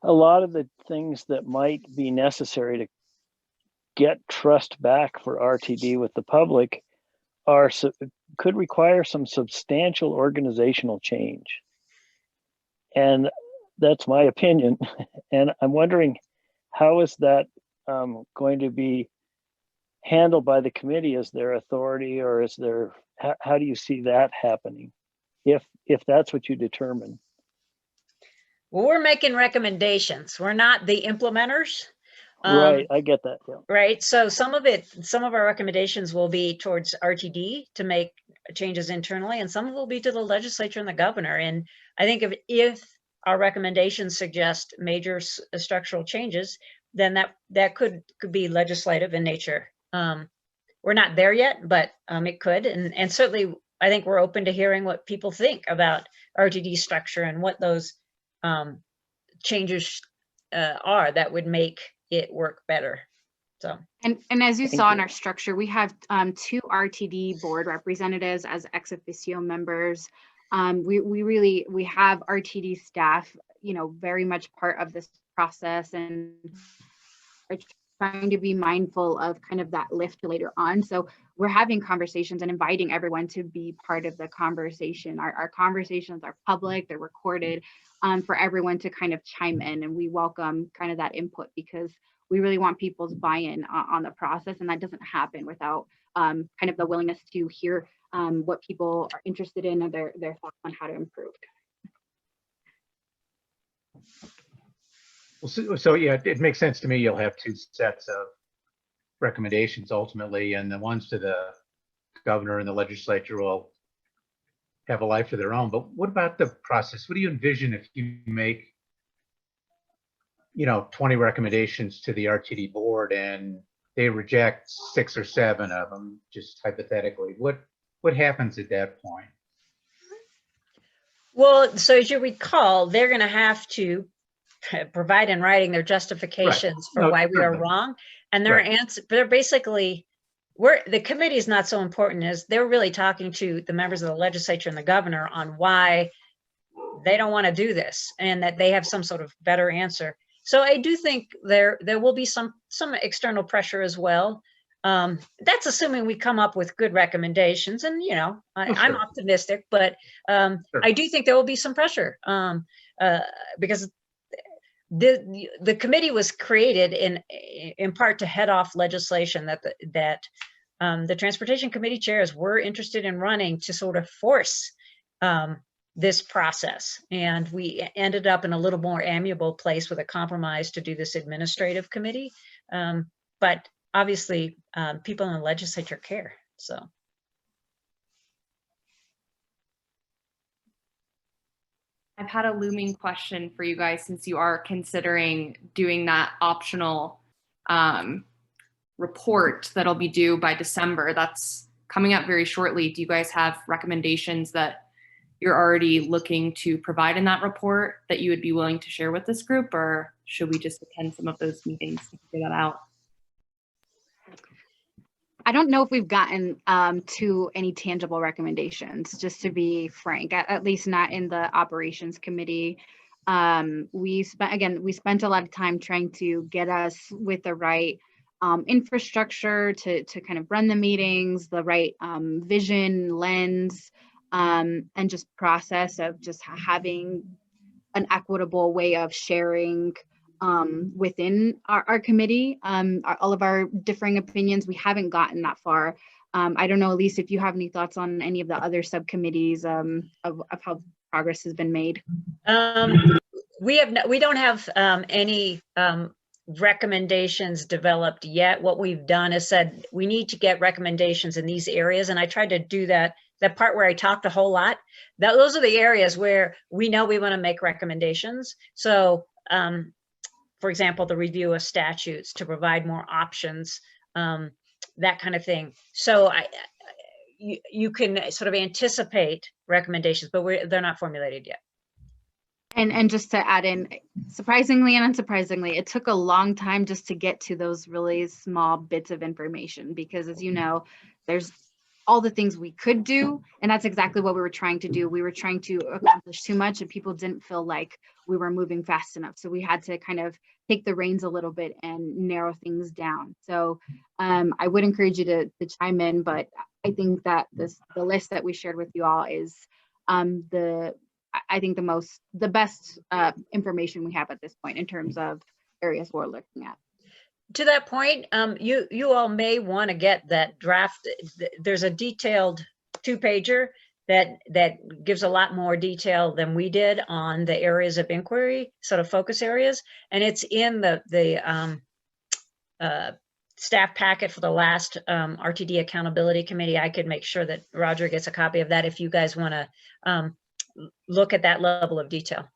a lot of the things that might be necessary to get trust back for RTD with the public could require some substantial organizational change. And that's my opinion. And I'm wondering, how is that going to be handled by the committee? Is there authority, or is there, how do you see that happening if that's what you determine? Well, we're making recommendations. We're not the implementers. Right, I get that. Yeah. Right. So some of our recommendations will be towards RTD to make changes internally, and some will be to the legislature and the governor. And I think if our recommendations suggest major structural changes, then that could be legislative in nature. We're not there yet, but it could. And certainly, I think we're open to hearing what people think about RTD structure and what those changes are that would make it work better. So and as you saw in our structure, we have 2 RTD board representatives as ex officio members. We have RTD staff, very much part of this process and are trying to be mindful of kind of that lift later on. So we're having conversations and inviting everyone to be part of the conversation. Our conversations are public, they're recorded, for everyone to kind of chime in, and we welcome kind of that input because we really want people's buy-in on the process, and that doesn't happen without kind of the willingness to hear what people are interested in and their thoughts on how to improve. Well, so yeah, it makes sense to me. You'll have 2 sets of recommendations ultimately, and the ones to the governor and the legislature will have a life of their own. But what about the process? What do you envision if you make 20 recommendations to the RTD board and they reject 6 or 7 of them, just hypothetically? What happens at that point? Well, so as you recall, they're going to have to provide in writing their justifications for why we are wrong, and their answer. They're basically, the committee is not so important as they're really talking to the members of the legislature and the governor on why they don't want to do this, and that they have some sort of better answer. So I do think there will be some external pressure as well. That's assuming we come up with good recommendations, and I'm optimistic, but I do think there will be some pressure because the committee was created in part to head off legislation that the transportation committee chairs were interested in running to sort of force this process. And we ended up in a little more amiable place with a compromise to do this administrative committee. But obviously, people in the legislature care, so. I've had a looming question for you guys since you are considering doing that optional report that'll be due by December. That's coming up very shortly. Do you guys have recommendations that you're already looking to provide in that report that you would be willing to share with this group, or should we just attend some of those meetings to figure that out? I don't know if we've gotten to any tangible recommendations, just to be frank, at least not in the operations committee. We spent a lot of time trying to get us with the right infrastructure to kind of run the meetings, the right vision, lens, and just process of just having an equitable way of sharing within our committee, all of our differing opinions. We haven't gotten that far. I don't know, Elise, if you have any thoughts on any of the other subcommittees of how progress has been made. We don't have any recommendations developed yet. What we've done is said we need to get recommendations in these areas, and I tried to do that part where I talked a whole lot. Those are the areas where we know we want to make recommendations. So for example, the review of statutes to provide more options, that kind of thing. So you can sort of anticipate recommendations, but they're not formulated yet. And just to add in, surprisingly and unsurprisingly, it took a long time just to get to those really small bits of information, because as you know, there's all the things we could do, and that's exactly what we were trying to do. We were trying to accomplish too much, and people didn't feel like we were moving fast enough. So we had to kind of take the reins a little bit and narrow things down. So I would encourage you to chime in, but I think that the list that we shared with you all is the best information we have at this point in terms of areas we're looking at. To that point, you all may want to get that draft. There's a detailed 2-pager that gives a lot more detail than we did on the areas of inquiry, sort of focus areas, and it's in the staff packet for the last RTD Accountability Committee. I could make sure that Roger gets a copy of that if you guys want to look at that level of detail.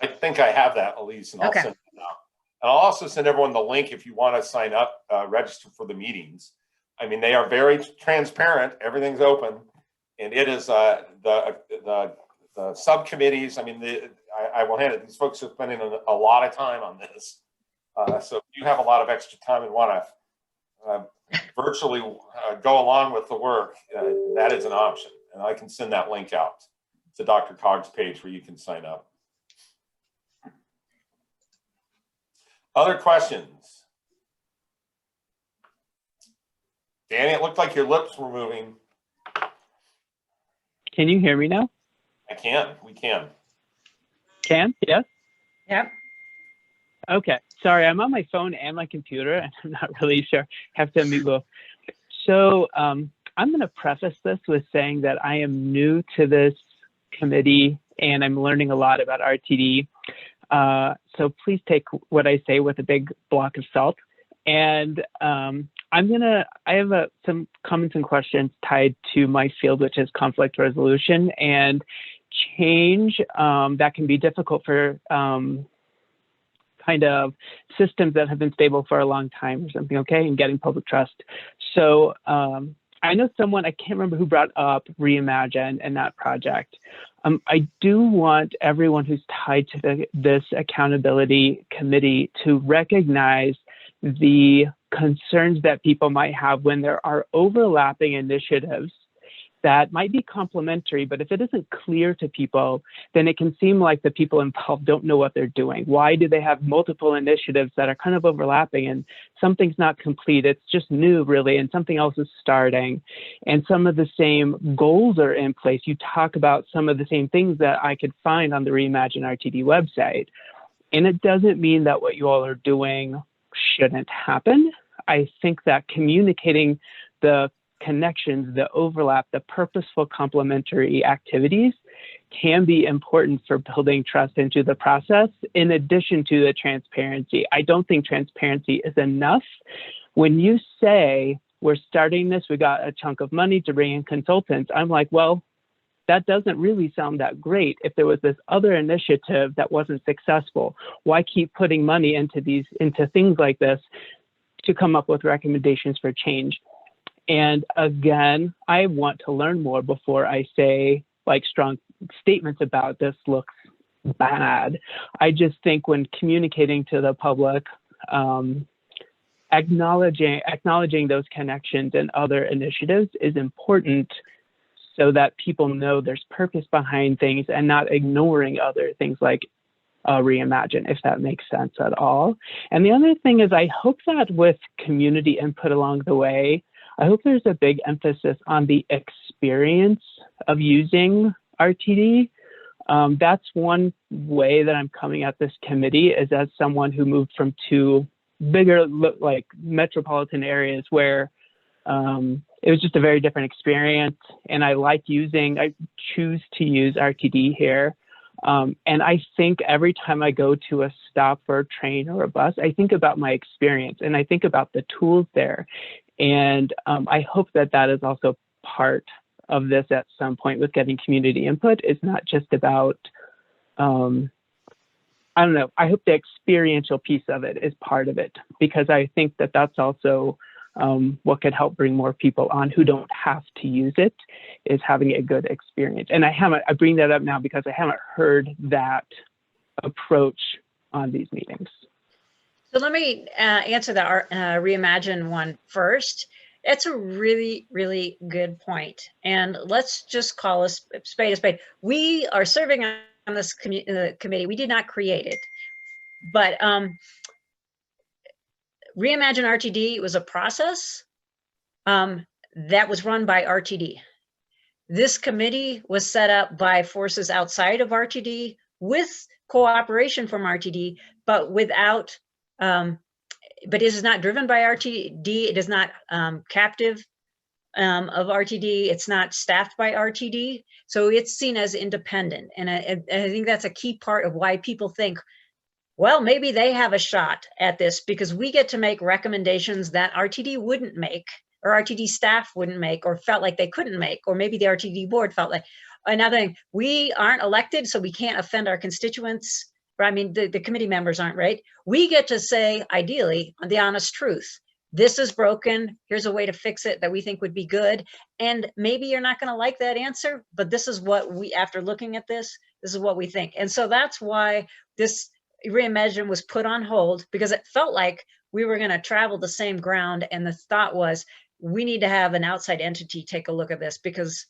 I think I have that, Elise, and I'll send it out. And I'll also send everyone the link if you want to sign up, register for the meetings. I mean, they are very transparent. Everything's open, and it is the subcommittees. I mean, I will hand it. These folks are spending a lot of time on this. So if you have a lot of extra time and want to virtually go along with the work, that is an option. And I can send that link out to Dr. Cog's page where you can sign up. Other questions? Danny, it looked like your lips were moving. Can you hear me now? I can. We can. Can? Yes? Yep. Okay. Sorry, I'm on my phone and my computer, and I'm not really sure. Have to unmute both. So I'm going to preface this with saying that I am new to this committee, and I'm learning a lot about RTD. So please take what I say with a big block of salt. And I have some comments and questions tied to my field, which is conflict resolution and change. That can be difficult for kind of systems that have been stable for a long time or something, okay, and getting public trust. So I know someone, I can't remember who brought up Reimagine and that project. I do want everyone who's tied to this accountability committee to recognize the concerns that people might have when there are overlapping initiatives that might be complementary, but if it isn't clear to people, then it can seem like the people involved don't know what they're doing. Why do they have multiple initiatives that are kind of overlapping and something's not complete? It's just new, really, and something else is starting. And some of the same goals are in place. You talk about some of the same things that I could find on the Reimagine RTD website. And it doesn't mean that what you all are doing shouldn't happen. I think that communicating the connections, the overlap, the purposeful complementary activities can be important for building trust into the process, in addition to the transparency. I don't think transparency is enough. When you say, we're starting this, we got a chunk of money to bring in consultants, I'm like, well, that doesn't really sound that great. If there was this other initiative that wasn't successful, why keep putting money into things like this to come up with recommendations for change? And again, I want to learn more before I say like strong statements about this looks bad. I just think when communicating to the public, acknowledging those connections and other initiatives is important, so that people know there's purpose behind things and not ignoring other things like reimagine, if that makes sense at all. And the other thing is, I hope that with community input along the way, I hope there's a big emphasis on the experience of using RTD. That's one way that I'm coming at this committee, is as someone who moved from two bigger, like metropolitan areas where it was just a very different experience. And I choose to use RTD here. And I think every time I go to a stop or a train or a bus, I think about my experience and I think about the tools there. And I hope that that is also part of this at some point with getting community input. It's not just about, I don't know, I hope the experiential piece of it is part of it, because I think that that's also what could help bring more people on who don't have to use it, is having a good experience. And I bring that up now because I haven't heard that approach on these meetings. So let me answer the reimagine one first. That's a really, really good point. And let's just call a spade a spade. We are serving on this committee. We did not create it. But Reimagine RTD was a process that was run by RTD. This committee was set up by forces outside of RTD with cooperation from RTD, but without, but it is not driven by RTD. It is not captive of RTD. It's not staffed by RTD. So it's seen as independent. And I think that's a key part of why people think, well, maybe they have a shot at this, because we get to make recommendations that RTD wouldn't make, or RTD staff wouldn't make, or felt like they couldn't make, or maybe the RTD board felt like. Another thing, we aren't elected, so we can't offend our constituents. I mean, the committee members aren't, right? We get to say, ideally, the honest truth. This is broken. Here's a way to fix it that we think would be good. And maybe you're not going to like that answer, but this is what we, after looking at this is what we think. And so that's why this Reimagine was put on hold, because it felt like we were going to travel the same ground. And the thought was, we need to have an outside entity take a look at this, because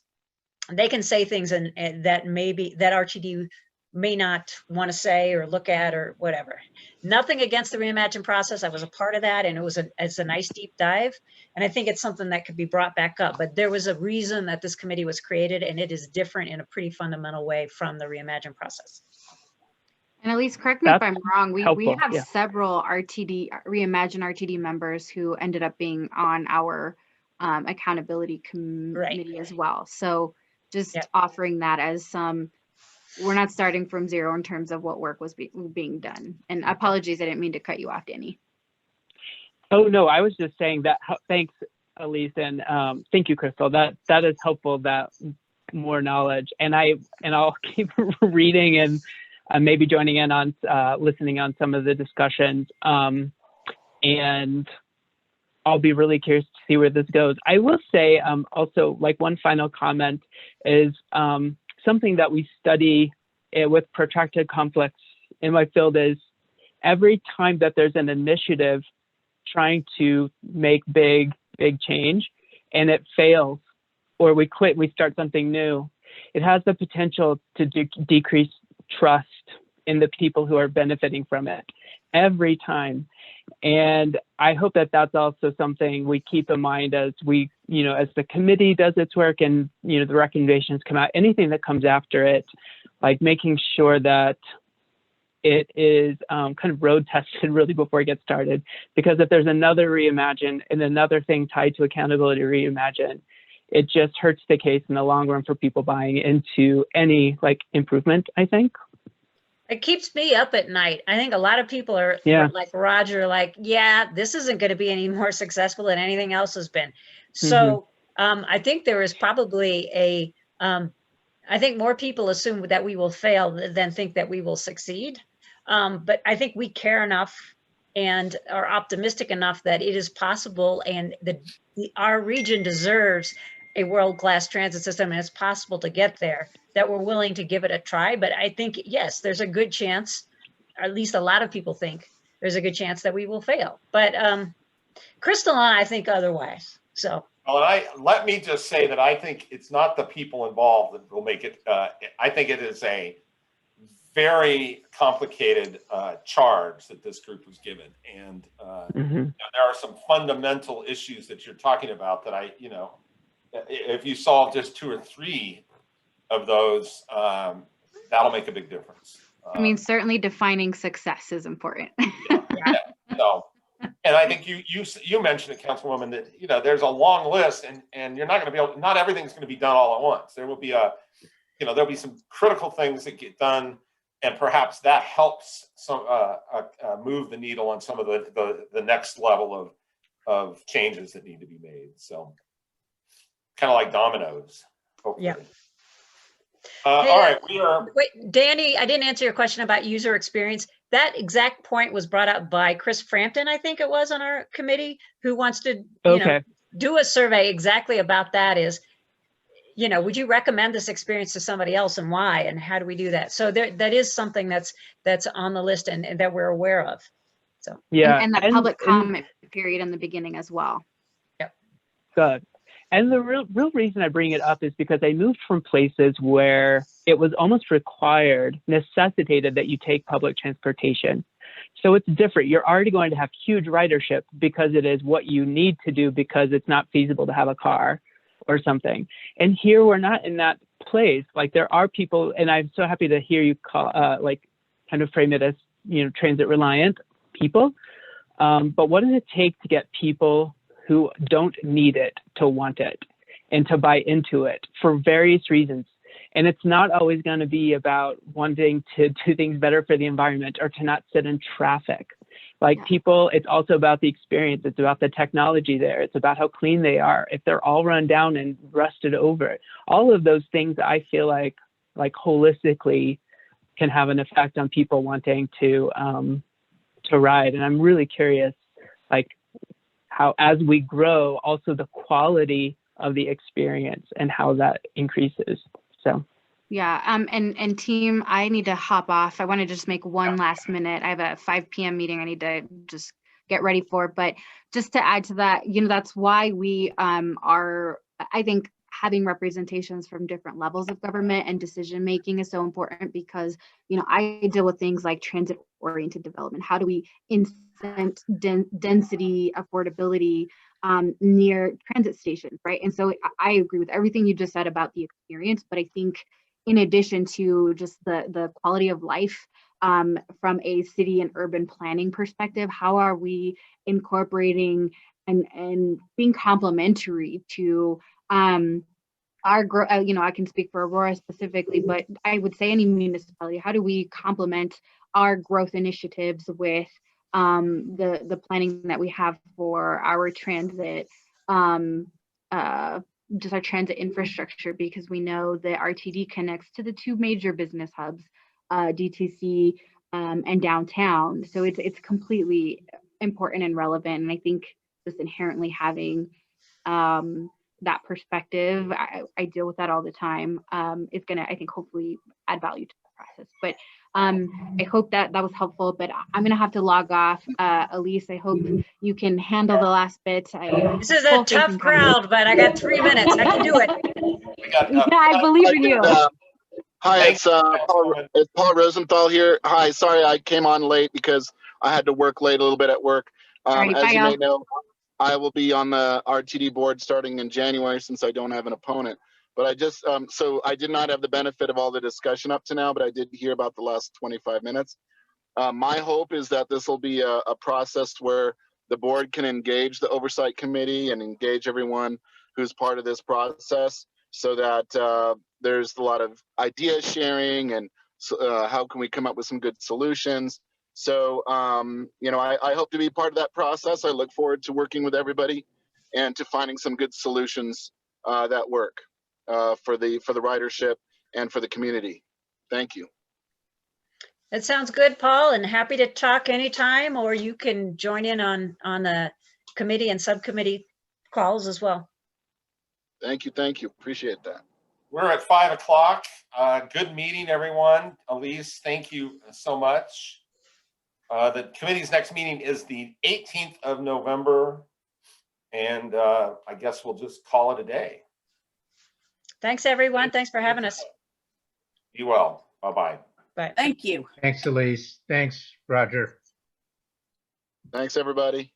they can say things and that maybe that RTD may not want to say or look at or whatever. Nothing against the Reimagine process. I was a part of that, and it's a nice deep dive. And I think it's something that could be brought back up. But there was a reason that this committee was created, and it is different in a pretty fundamental way from the Reimagine process. And at least, correct me if I'm wrong, we have several Reimagine RTD members who ended up being on our accountability committee as well. So just offering that as some, we're not starting from zero in terms of what work was being done. And apologies, I didn't mean to cut you off, Danny. Oh, no, I was just saying that, thanks, Elise, and thank you, Crystal. That is helpful, that more knowledge. And I'll keep reading and maybe joining in on listening on some of the discussions. And I'll be really curious to see where this goes. I will say also, like, one final comment is something that we study with protracted conflicts in my field is every time that there's an initiative trying to make big change and it fails, or we quit, we start something new, it has the potential to decrease trust in the people who are benefiting from it every time. And I hope that that's also something we keep in mind as we, as the committee does its work and, the recommendations come out, anything that comes after it, like making sure that it is kind of road tested really before it gets started. Because if there's another reimagine and another thing tied to accountability reimagine, it just hurts the case in the long run for people buying into any like improvement, I think. It keeps me up at night. I think a lot of people are like Roger, like, yeah, this isn't going to be any more successful than anything else has been. So I think there is probably I think more people assume that we will fail than think that we will succeed. But I think we care enough and are optimistic enough that it is possible, and our region deserves a world-class transit system, and it's possible to get there, that we're willing to give it a try. But I think, yes, there's a good chance, or at least a lot of people think there's a good chance that we will fail. But Crystal and I think otherwise. So. Well, let me just say that I think it's not the people involved that will make it. I think it is a very complicated charge that this group was given, and there are some fundamental issues that you're talking about that if you solve just 2 or 3 of those, that'll make a big difference. I mean, certainly defining success is important. So, and I think you mentioned it, Councilwoman, that there's a long list, and you're not going to be able. Not everything's going to be done all at once. There will be there'll be some critical things that get done, and perhaps that helps move the needle on some of the next level of changes that need to be made. So, kind of like dominoes. Hopefully. Yeah. All right, Wait, Danny, I didn't answer your question about user experience. That exact point was brought up by Chris Frampton, I think it was, on our committee, who wants to do a survey exactly about that. Is, would you recommend this experience to somebody else, and why, and how do we do that? So that is something that's on the list and that we're aware of. So and that public comment period in the beginning as well. Yep. Good. And the real reason I bring it up is because I moved from places where it was almost required, necessitated that you take public transportation. So it's different. You're already going to have huge ridership because it is what you need to do because it's not feasible to have a car or something. And here we're not in that place. Like, there are people, and I'm so happy to hear you call, kind of frame it as, transit reliant people. But what does it take to get people who don't need it to want it and to buy into it for various reasons? And it's not always going to be about wanting to do things better for the environment or to not sit in traffic. People, it's also about the experience. It's about the technology there. It's about how clean they are. If they're all run down and rusted over, all of those things I feel like holistically can have an effect on people wanting to ride. And I'm really curious, how, as we grow, also the quality of the experience and how that increases. So. Yeah, and team, I need to hop off. I want to just make one last minute. I have a 5 p.m. meeting I need to just get ready for. But just to add to that, that's why we are, I think, having representations from different levels of government and decision making is so important, because I deal with things like transit oriented development. How do we incent density, affordability near transit stations, right? And so I agree with everything you just said about the experience, but I think in addition to just the quality of life from a city and urban planning perspective, how are we incorporating and being complementary to our growth? I can speak for Aurora specifically, but I would say any municipality. How do we complement our growth initiatives with the planning that we have for our transit, just our transit infrastructure? Because we know that RTD connects to the 2 major business hubs, DTC and downtown. So it's completely important and relevant. And I think just inherently having that perspective, I deal with that all the time, is going to, I think, hopefully add value to the process. But I hope that was helpful, but I'm going to have to log off. Elise, I hope you can handle the last bit. This is a tough crowd, but I got 3 minutes. I can do it. Yeah, I believe in you. Hi, it's Paul Rosenthal here. Hi, sorry I came on late because I had to work late a little bit at work. As you may know, I will be on the RTD board starting in January, since I don't have an opponent. But I just, so I did not have the benefit of all the discussion up to now, but I did hear about the last 25 minutes. My hope is that this will be a process where the board can engage the oversight committee and engage everyone who's part of this process, so that there's a lot of idea sharing and how can we come up with some good solutions. So, you know, I hope to be part of that process. I look forward to working with everybody and to finding some good solutions that work for the ridership and for the community. Thank you. That sounds good, Paul, and happy to talk anytime, or you can join in on the committee and subcommittee calls as well. Thank you. Thank you. Appreciate that. We're at 5 o'clock. Good meeting, everyone. Elise, thank you so much. The committee's next meeting is the 18th of November. And I guess we'll just call it a day. Thanks, everyone. Thanks for having us. Be well. Bye-bye. Bye. Thank you. Thanks, Elise. Thanks, Roger. Thanks, everybody.